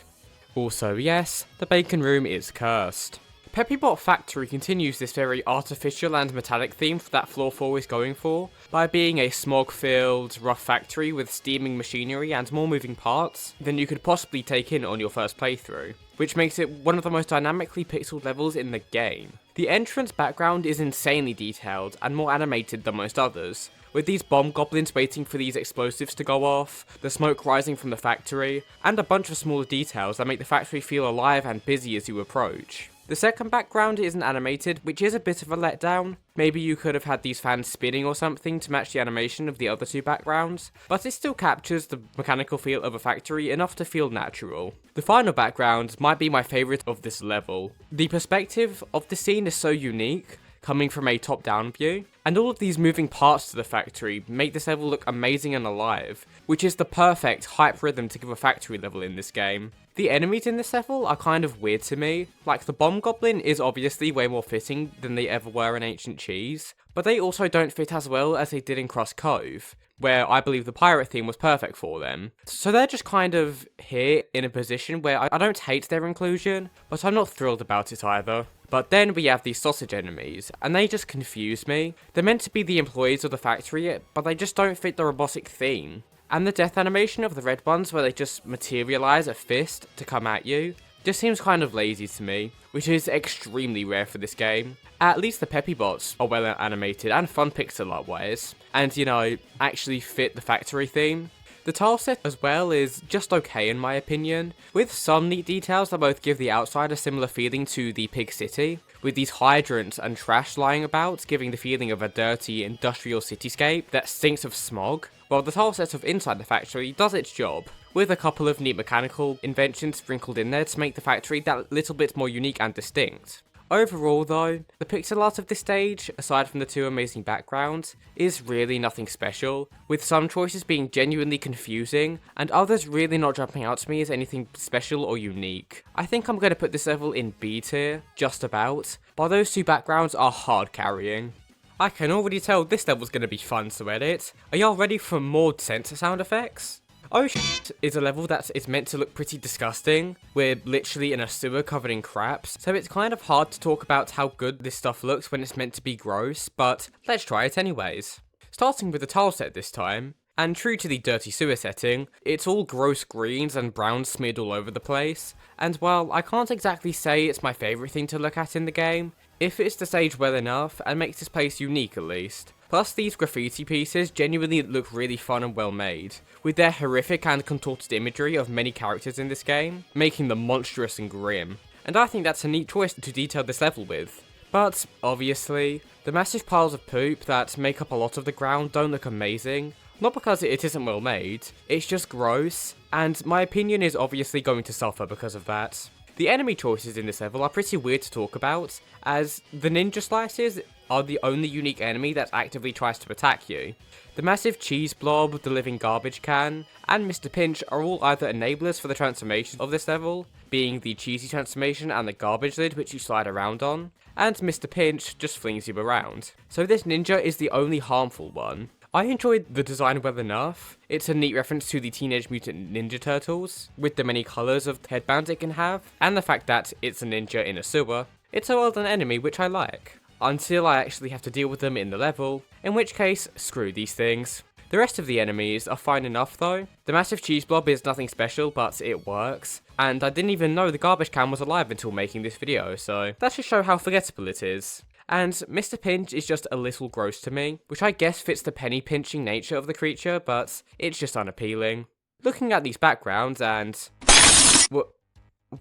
Also, yes, the bacon room is cursed. Peppybot Factory continues this very artificial and metallic theme that floor 4 is going for, by being a smog-filled, rough factory with steaming machinery and more moving parts than you could possibly take in on your first playthrough, which makes it one of the most dynamically pixeled levels in the game. The entrance background is insanely detailed and more animated than most others, with these bomb goblins waiting for these explosives to go off, the smoke rising from the factory, and a bunch of smaller details that make the factory feel alive and busy as you approach. The second background isn't animated, which is a bit of a letdown. Maybe you could have had these fans spinning or something to match the animation of the other two backgrounds, but it still captures the mechanical feel of a factory enough to feel natural. The final background might be my favourite of this level. The perspective of the scene is so unique, coming from a top-down view, And all of these moving parts to the factory make this level look amazing and alive, which is the perfect hype rhythm to give a factory level in this game. The enemies in this level are kind of weird to me. Like, the bomb goblin is obviously way more fitting than they ever were in Ancient Cheese, but they also don't fit as well as they did in Crust Cove, where I believe the pirate theme was perfect for them. So they're just kind of here in a position where I don't hate their inclusion, but I'm not thrilled about it either. But then we have these sausage enemies, and they just confuse me. They're meant to be the employees of the factory, but they just don't fit the robotic theme. And the death animation of the red ones, where they just materialise a fist to come at you, just seems kind of lazy to me, which is extremely rare for this game. At least the Peppy bots are well animated and fun pixel art wise, and you know, actually fit the factory theme. The tile set as well is just okay in my opinion, with some neat details that both give the outside a similar feeling to the Pig City, with these hydrants and trash lying about giving the feeling of a dirty industrial cityscape that stinks of smog, while the tile set of inside the factory does its job, with a couple of neat mechanical inventions sprinkled in there to make the factory that little bit more unique and distinct. Overall though, the pixel art of this stage, aside from the two amazing backgrounds, is really nothing special, with some choices being genuinely confusing, and others really not jumping out to me as anything special or unique. I think I'm going to put this level in B tier, just about, while those two backgrounds are hard carrying. I can already tell this level's going to be fun to edit. Are y'all ready for more sensor sound effects? Oh shit is a level that is meant to look pretty disgusting. We're literally in a sewer covered in craps, so it's kind of hard to talk about how good this stuff looks when it's meant to be gross, but let's try it anyways. Starting with the tile set this time, and true to the dirty sewer setting, it's all gross greens and browns smeared all over the place, and while I can't exactly say it's my favourite thing to look at in the game, it fits the stage well enough and makes this place unique at least. Plus, these graffiti pieces genuinely look really fun and well made, with their horrific and contorted imagery of many characters in this game, making them monstrous and grim. And I think that's a neat choice to detail this level with. But, obviously, the massive piles of poop that make up a lot of the ground don't look amazing, not because it isn't well made, it's just gross, and my opinion is obviously going to suffer because of that. The enemy choices in this level are pretty weird to talk about, as the ninja slices are the only unique enemy that actively tries to attack you. The massive cheese blob, the living garbage can, and Mr. Pinch are all either enablers for the transformations of this level, being the cheesy transformation and the garbage lid which you slide around on, and Mr. Pinch just flings you around. So this ninja is the only harmful one. I enjoyed the design well enough. It's a neat reference to the Teenage Mutant Ninja Turtles, with the many colours of headbands it can have, and the fact that it's a ninja in a sewer. It's a well done enemy which I like, until I actually have to deal with them in the level, in which case, screw these things. The rest of the enemies are fine enough though. The massive cheese blob is nothing special, but it works, and I didn't even know the garbage can was alive until making this video, so that should show how forgettable it is. And Mr. Pinch is just a little gross to me, which I guess fits the penny pinching nature of the creature, but it's just unappealing. Looking at these backgrounds and...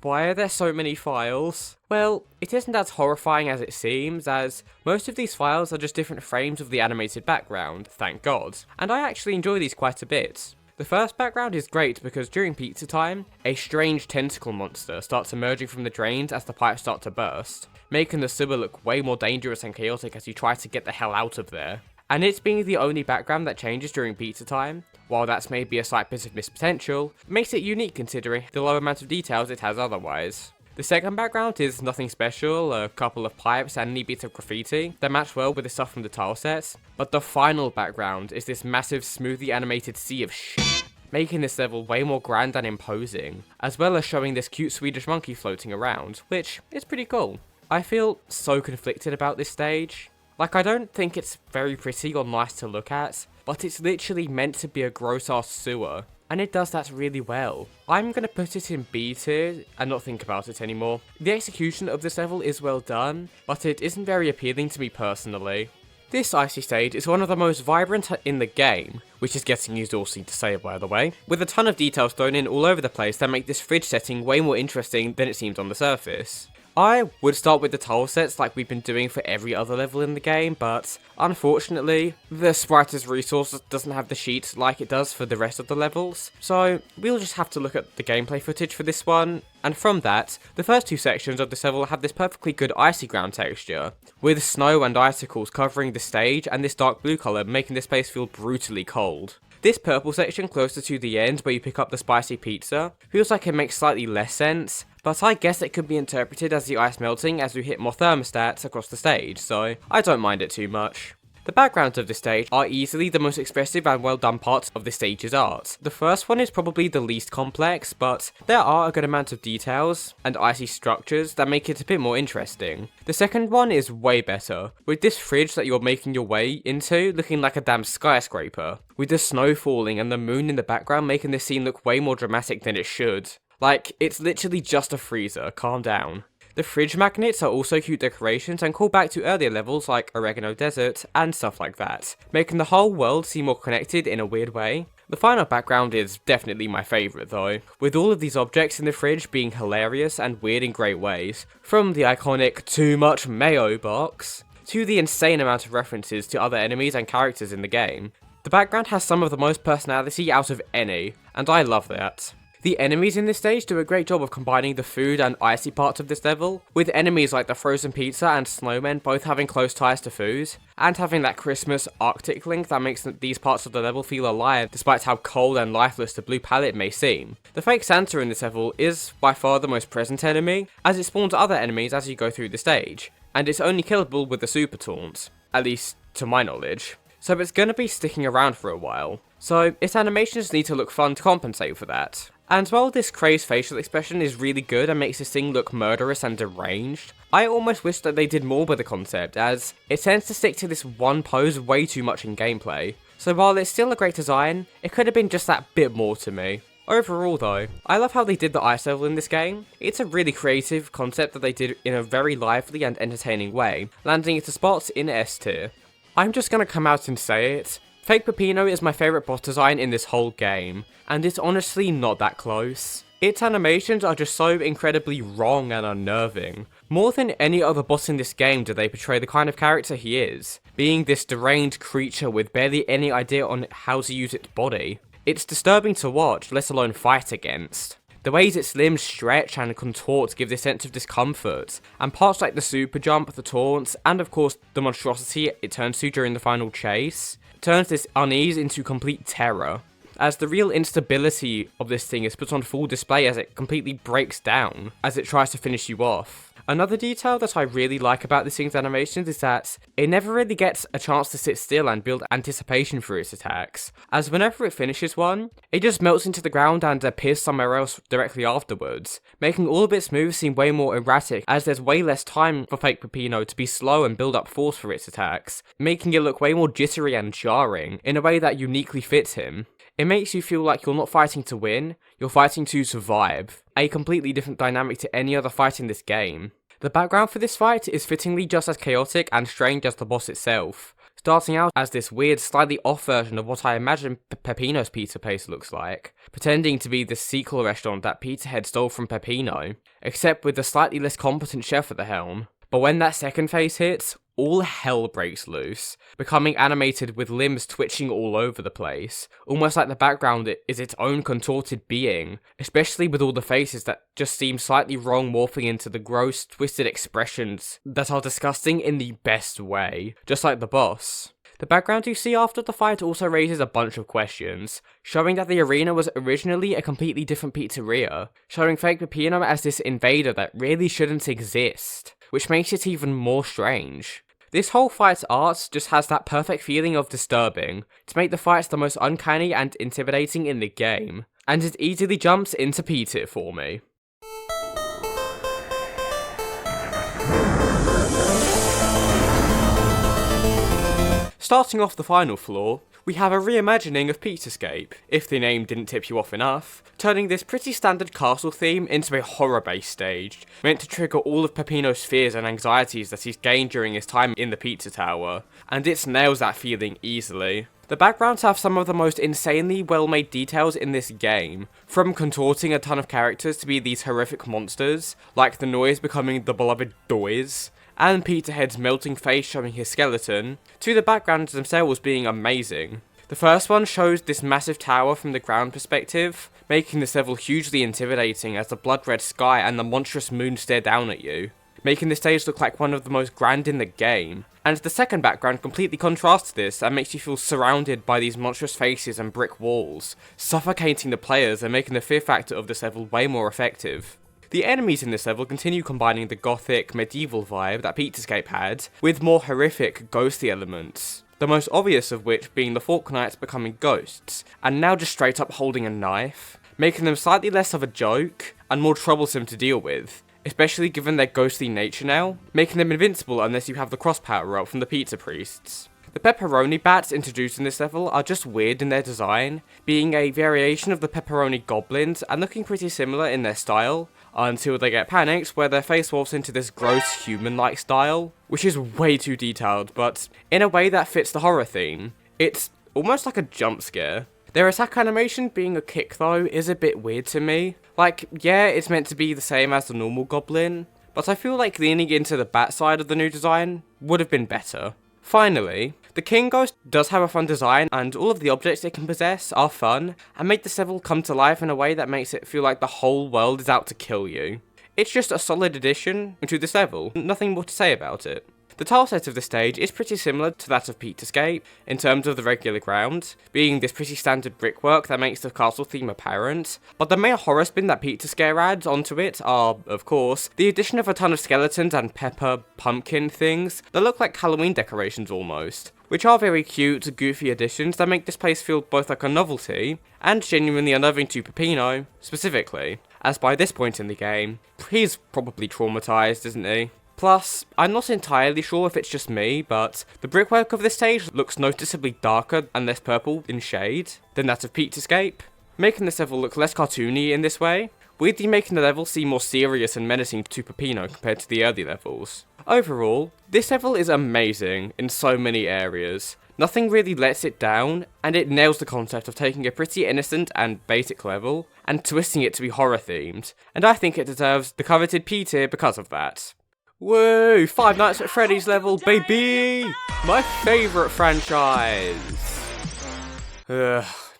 Why are there so many files? Well, it isn't as horrifying as it seems, as most of these files are just different frames of the animated background, thank God, and I actually enjoy these quite a bit. The first background is great because during pizza time, a strange tentacle monster starts emerging from the drains as the pipes start to burst, making the sewer look way more dangerous and chaotic as you try to get the hell out of there. And it being the only background that changes during pizza time, while that's maybe a slight bit of missed potential, makes it unique considering the low amount of details it has otherwise. The second background is nothing special, a couple of pipes and neat bits of graffiti that match well with the stuff from the tile sets, but the final background is this massive smoothly animated sea of shit, making this level way more grand and imposing, as well as showing this cute Swedish monkey floating around, which is pretty cool. I feel so conflicted about this stage. Like, I don't think it's very pretty or nice to look at, but it's literally meant to be a gross-ass sewer, and it does that really well. I'm gonna put it in B tier and not think about it anymore. The execution of this level is well done, but it isn't very appealing to me personally. This icy stage is one of the most vibrant in the game, which is getting used all to say by the way, with a ton of details thrown in all over the place that make this fridge setting way more interesting than it seems on the surface. I would start with the tile sets like we've been doing for every other level in the game, but unfortunately, the Sprite's resource doesn't have the sheet like it does for the rest of the levels, so we'll just have to look at the gameplay footage for this one, And from that, the first two sections of this level have this perfectly good icy ground texture, with snow and icicles covering the stage and this dark blue colour making this place feel brutally cold. This purple section closer to the end where you pick up the spicy pizza feels like it makes slightly less sense, but I guess it could be interpreted as the ice melting as we hit more thermostats across the stage, so I don't mind it too much. The backgrounds of this stage are easily the most expressive and well done parts of this stage's art. The first one is probably the least complex, but there are a good amount of details and icy structures that make it a bit more interesting. The second one is way better, with this fridge that you're making your way into looking like a damn skyscraper, with the snow falling and the moon in the background making this scene look way more dramatic than it should. Like, it's literally just a freezer, calm down. The fridge magnets are also cute decorations and call back to earlier levels like Oregano Desert and stuff like that, making the whole world seem more connected in a weird way. The final background is definitely my favourite though, with all of these objects in the fridge being hilarious and weird in great ways, from the iconic too much mayo box, to the insane amount of references to other enemies and characters in the game. The background has some of the most personality out of any, and I love that. The enemies in this stage do a great job of combining the food and icy parts of this level, with enemies like the frozen pizza and snowmen both having close ties to food, and having that Christmas Arctic link that makes these parts of the level feel alive despite how cold and lifeless the blue palette may seem. The fake Santa in this level is by far the most present enemy, as it spawns other enemies as you go through the stage, and it's only killable with the super taunt, at least to my knowledge. So it's gonna be sticking around for a while, so its animations need to look fun to compensate for that. And while this crazed facial expression is really good and makes this thing look murderous and deranged, I almost wish that they did more with the concept, as it tends to stick to this one pose way too much in gameplay. So while it's still a great design, it could have been just that bit more to me. Overall though, I love how they did the ice level in this game. It's a really creative concept that they did in a very lively and entertaining way, landing it a spot in S tier. I'm just gonna come out and say it. Fake Peppino is my favourite boss design in this whole game, and it's honestly not that close. Its animations are just so incredibly wrong and unnerving. More than any other boss in this game do they portray the kind of character he is, being this deranged creature with barely any idea on how to use its body. It's disturbing to watch, let alone fight against. The ways its limbs stretch and contort give this sense of discomfort, and parts like the super jump, the taunts, and of course the monstrosity it turns to during the final chase, turns this unease into complete terror, as the real instability of this thing is put on full display as it completely breaks down as it tries to finish you off. Another detail that I really like about this thing's animations is that it never really gets a chance to sit still and build anticipation for its attacks, as whenever it finishes one, it just melts into the ground and appears somewhere else directly afterwards, making all of its moves seem way more erratic as there's way less time for Fake Peppino to be slow and build up force for its attacks, making it look way more jittery and jarring in a way that uniquely fits him. It makes you feel like you're not fighting to win, you're fighting to survive, a completely different dynamic to any other fight in this game. The background for this fight is fittingly just as chaotic and strange as the boss itself, starting out as this weird, slightly off version of what I imagine Peppino's pizza place looks like, pretending to be the sequel restaurant that Pizza Head stole from Peppino, except with a slightly less competent chef at the helm. But when that second phase hits, all hell breaks loose, becoming animated with limbs twitching all over the place, almost like the background is its own contorted being, especially with all the faces that just seem slightly wrong morphing into the gross, twisted expressions that are disgusting in the best way, just like the boss. The background you see after the fight also raises a bunch of questions, showing that the arena was originally a completely different pizzeria, showing Fake Peppino as this invader that really shouldn't exist, which makes it even more strange. This whole fight's art just has that perfect feeling of disturbing, to make the fights the most uncanny and intimidating in the game, and it easily jumps into P tier for me. Starting off the final floor, we have a reimagining of Pizzascape, if the name didn't tip you off enough, turning this pretty standard castle theme into a horror-based stage, meant to trigger all of Peppino's fears and anxieties that he's gained during his time in the pizza tower, and it nails that feeling easily. The backgrounds have some of the most insanely well-made details in this game, from contorting a ton of characters to be these horrific monsters, like the noise becoming the beloved Doise, and Pizza Head's melting face showing his skeleton, to the backgrounds themselves being amazing. The first one shows this massive tower from the ground perspective, making this level hugely intimidating as the blood-red sky and the monstrous moon stare down at you, making the stage look like one of the most grand in the game. And the second background completely contrasts this and makes you feel surrounded by these monstrous faces and brick walls, suffocating the players and making the fear factor of this level way more effective. The enemies in this level continue combining the gothic, medieval vibe that Pizzascare had, with more horrific, ghostly elements. The most obvious of which being the Fork Knights becoming ghosts, and now just straight up holding a knife, making them slightly less of a joke, and more troublesome to deal with, especially given their ghostly nature now, making them invincible unless you have the cross power up from the pizza priests. The pepperoni bats introduced in this level are just weird in their design, being a variation of the pepperoni goblins and looking pretty similar in their style, until they get panicked where their face morphs into this gross human-like style, which is way too detailed, but in a way that fits the horror theme. It's almost like a jump scare. Their attack animation being a kick though is a bit weird to me. Like, yeah, it's meant to be the same as the normal goblin, but I feel like leaning into the bat side of the new design would have been better. Finally, the King Ghost does have a fun design, and all of the objects it can possess are fun, and make this level come to life in a way that makes it feel like the whole world is out to kill you. It's just a solid addition to this level, nothing more to say about it. The tile set of the stage is pretty similar to that of Pizzascare in terms of the regular ground, being this pretty standard brickwork that makes the castle theme apparent, but the main horror spin that Pizzascare adds onto it are, of course, the addition of a ton of skeletons and pepper pumpkin things that look like Halloween decorations almost, which are very cute, goofy additions that make this place feel both like a novelty and genuinely unnerving to Peppino, specifically, as by this point in the game, he's probably traumatized, isn't he? Plus, I'm not entirely sure if it's just me, but the brickwork of this stage looks noticeably darker and less purple in shade than that of Pizzascare, making this level look less cartoony in this way, weirdly making the level seem more serious and menacing to Peppino compared to the early levels. Overall, this level is amazing in so many areas. Nothing really lets it down, and it nails the concept of taking a pretty innocent and basic level and twisting it to be horror themed, and I think it deserves the coveted P tier because of that. Woo! Five Nights at Freddy's level, baby! My favourite franchise!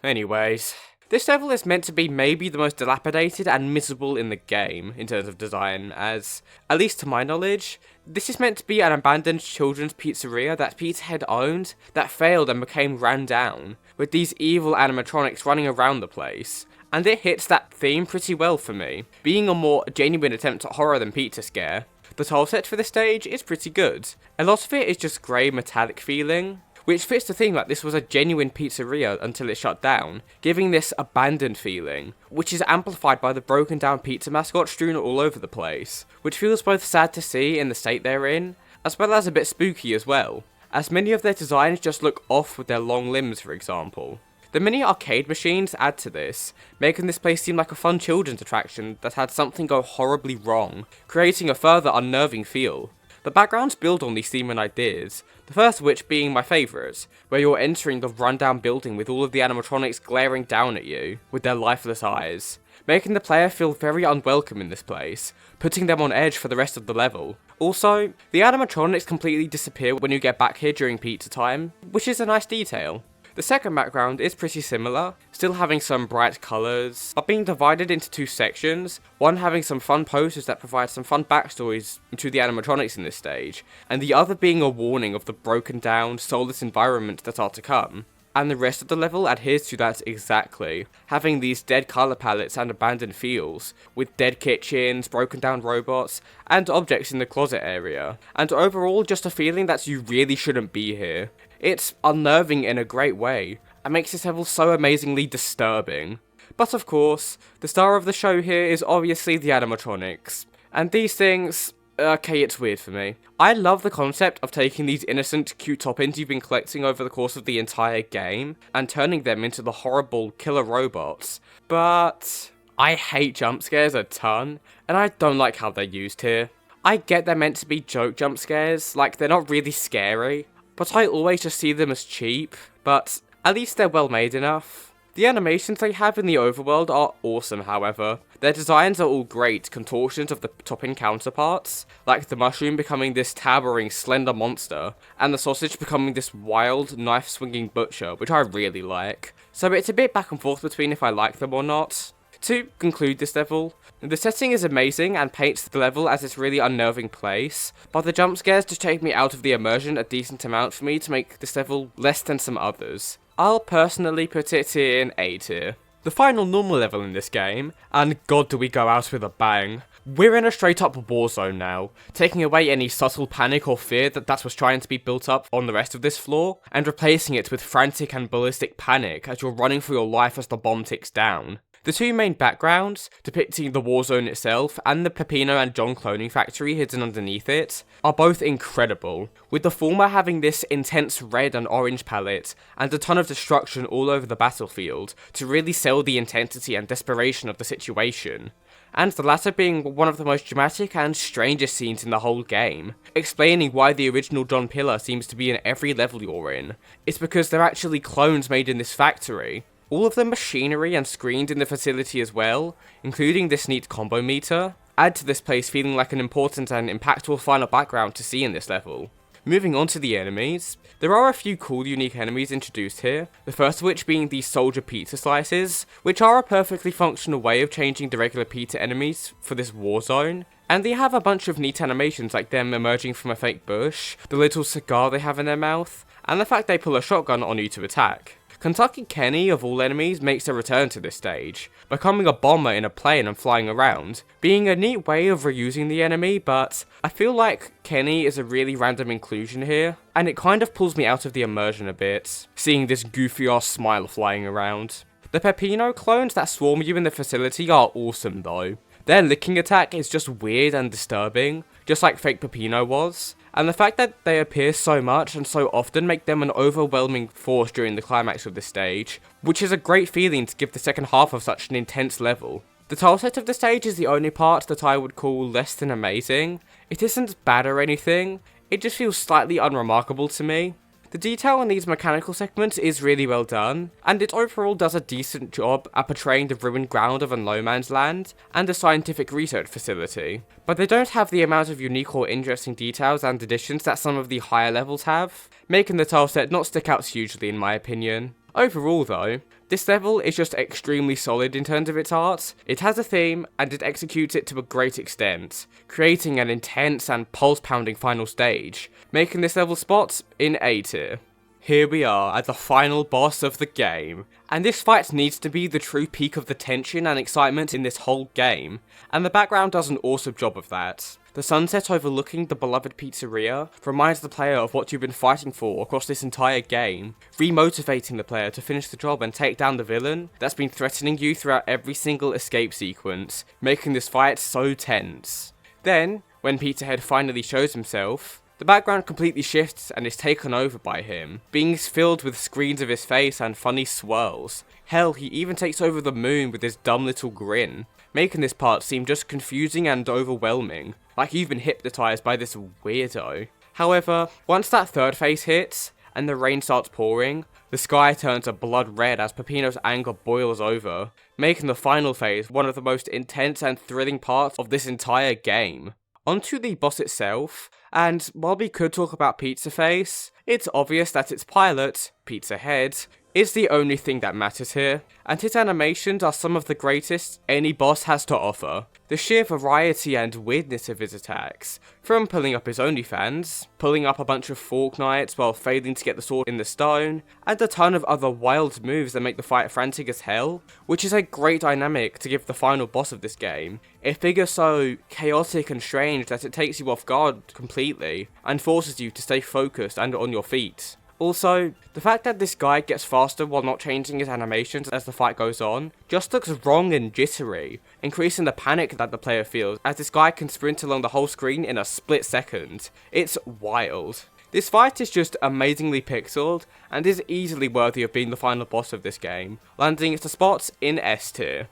Anyways, this level is meant to be maybe the most dilapidated and miserable in the game, in terms of design, as, at least to my knowledge, this is meant to be an abandoned children's pizzeria that Pizza had owned, that failed and became ran down, with these evil animatronics running around the place. And it hits that theme pretty well for me, being a more genuine attempt at horror than Pizzascare. The tile set for this stage is pretty good. A lot of it is just grey metallic feeling, which fits the theme that this was a genuine pizzeria until it shut down, giving this abandoned feeling, which is amplified by the broken down pizza mascot strewn all over the place, which feels both sad to see in the state they're in, as well as a bit spooky as well, as many of their designs just look off with their long limbs for example. The mini arcade machines add to this, making this place seem like a fun children's attraction that had something go horribly wrong, creating a further unnerving feel. The backgrounds build on these theme and ideas, the first of which being my favourite, where you're entering the rundown building with all of the animatronics glaring down at you with their lifeless eyes, making the player feel very unwelcome in this place, putting them on edge for the rest of the level. Also, the animatronics completely disappear when you get back here during pizza time, which is a nice detail. The second background is pretty similar, still having some bright colours, but being divided into two sections, one having some fun posters that provide some fun backstories to the animatronics in this stage, and the other being a warning of the broken down, soulless environment that are to come. And the rest of the level adheres to that exactly, having these dead colour palettes and abandoned feels, with dead kitchens, broken down robots, and objects in the closet area, and overall just a feeling that you really shouldn't be here. It's unnerving in a great way, and makes this level so amazingly disturbing. But of course, the star of the show here is obviously the animatronics, and these things, okay, it's weird for me. I love the concept of taking these innocent, cute top-ins you've been collecting over the course of the entire game, and turning them into the horrible killer robots, but I hate jump scares a ton, and I don't like how they're used here. I get they're meant to be joke jump scares, like they're not really scary, but I always just see them as cheap, but at least they're well made enough. The animations they have in the overworld are awesome, however. Their designs are all great contortions of the topping counterparts, like the mushroom becoming this towering slender monster, and the sausage becoming this wild, knife-swinging butcher, which I really like. So it's a bit back and forth between if I like them or not. To conclude this level, the setting is amazing and paints the level as this really unnerving place, but the jump scares just take me out of the immersion a decent amount for me to make this level less than some others. I'll personally put it in A tier. The final normal level in this game, and god do we go out with a bang. We're in a straight up war zone now, taking away any subtle panic or fear that was trying to be built up on the rest of this floor, and replacing it with frantic and ballistic panic as you're running for your life as the bomb ticks down. The two main backgrounds, depicting the warzone itself and the Peppino and John cloning factory hidden underneath it, are both incredible, with the former having this intense red and orange palette and a ton of destruction all over the battlefield to really sell the intensity and desperation of the situation, and the latter being one of the most dramatic and strangest scenes in the whole game, explaining why the original John pillar seems to be in every level you're in. It's because they're actually clones made in this factory. All of the machinery and screens in the facility as well, including this neat combo meter, add to this place feeling like an important and impactful final background to see in this level. Moving on to the enemies, there are a few cool unique enemies introduced here, the first of which being the soldier pizza slices, which are a perfectly functional way of changing the regular pizza enemies for this war zone, and they have a bunch of neat animations like them emerging from a fake bush, the little cigar they have in their mouth, and the fact they pull a shotgun on you to attack. Kentucky Kenny, of all enemies, makes a return to this stage, becoming a bomber in a plane and flying around, being a neat way of reusing the enemy, but I feel like Kenny is a really random inclusion here, and it kind of pulls me out of the immersion a bit, seeing this goofy ass smile flying around. The Peppino clones that swarm you in the facility are awesome though. Their licking attack is just weird and disturbing, just like fake Peppino was, and the fact that they appear so much and so often make them an overwhelming force during the climax of this stage, which is a great feeling to give the second half of such an intense level. The tileset of the stage is the only part that I would call less than amazing. It isn't bad or anything, it just feels slightly unremarkable to me. The detail on these mechanical segments is really well done, and it overall does a decent job at portraying the ruined ground of a no man's land and a scientific research facility, but they don't have the amount of unique or interesting details and additions that some of the higher levels have, making the tileset not stick out hugely in my opinion. Overall though, this level is just extremely solid in terms of its art, it has a theme, and it executes it to a great extent, creating an intense and pulse-pounding final stage, making this level spot in A tier. Here we are at the final boss of the game, and this fight needs to be the true peak of the tension and excitement in this whole game, and the background does an awesome job of that. The sunset overlooking the beloved pizzeria reminds the player of what you've been fighting for across this entire game, re-motivating the player to finish the job and take down the villain that's been threatening you throughout every single escape sequence, making this fight so tense. Then, when Pizza Head finally shows himself, the background completely shifts and is taken over by him, being filled with screens of his face and funny swirls. Hell, he even takes over the moon with his dumb little grin, making this part seem just confusing and overwhelming, like you've been hypnotized by this weirdo. However, once that third phase hits, and the rain starts pouring, the sky turns a blood red as Peppino's anger boils over, making the final phase one of the most intense and thrilling parts of this entire game. Onto the boss itself, and while we could talk about Pizzaface, it's obvious that its pilot, Pizza Head, is the only thing that matters here, and his animations are some of the greatest any boss has to offer. The sheer variety and weirdness of his attacks, from pulling up his OnlyFans, pulling up a bunch of fork knights while failing to get the sword in the stone, and a ton of other wild moves that make the fight frantic as hell, which is a great dynamic to give the final boss of this game. It figures so chaotic and strange that it takes you off guard completely, and forces you to stay focused and on your feet. Also, the fact that this guy gets faster while not changing his animations as the fight goes on just looks wrong and jittery, increasing the panic that the player feels as this guy can sprint along the whole screen in a split second. It's wild. This fight is just amazingly pixeled and is easily worthy of being the final boss of this game, landing its spot in S tier.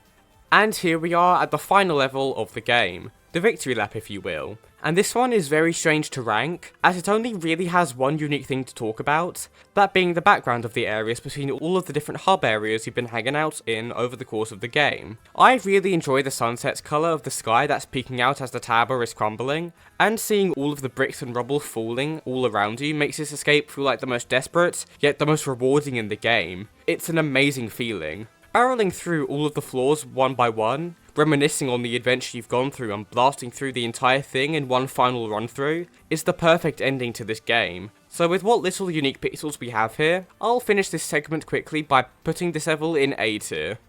And here we are at the final level of the game. the victory lap if you will. And this one is very strange to rank, as it only really has one unique thing to talk about, that being the background of the areas between all of the different hub areas you've been hanging out in over the course of the game. I really enjoy the sunset's colour of the sky that's peeking out as the tower is crumbling, and seeing all of the bricks and rubble falling all around you makes this escape feel like the most desperate, yet the most rewarding in the game. It's an amazing feeling. Barreling through all of the floors one by one, reminiscing on the adventure you've gone through and blasting through the entire thing in one final run through, is the perfect ending to this game. So with what little unique pixels we have here, I'll finish this segment quickly by putting this level in A tier.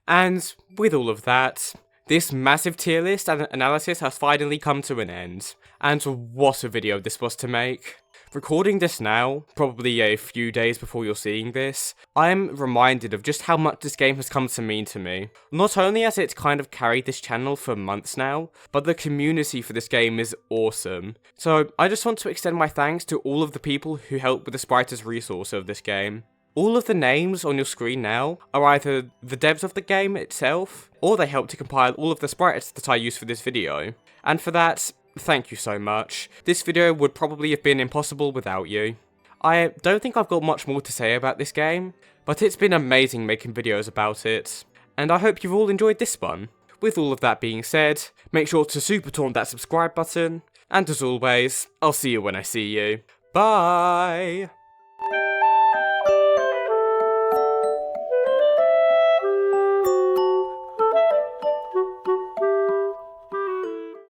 And with all of that, this massive tier list and analysis has finally come to an end. And what a video this was to make. Recording this now, probably a few days before you're seeing this, I'm reminded of just how much this game has come to mean to me. Not only has it kind of carried this channel for months now, but the community for this game is awesome. So I just want to extend my thanks to all of the people who helped with the sprite as resource of this game. All of the names on your screen now are either the devs of the game itself, or they helped to compile all of the sprites that I used for this video. And for that, thank you so much. This video would probably have been impossible without you. I don't think I've got much more to say about this game, but it's been amazing making videos about it, and I hope you've all enjoyed this one. With all of that being said, make sure to super taunt that subscribe button, and as always, I'll see you when I see you. Bye!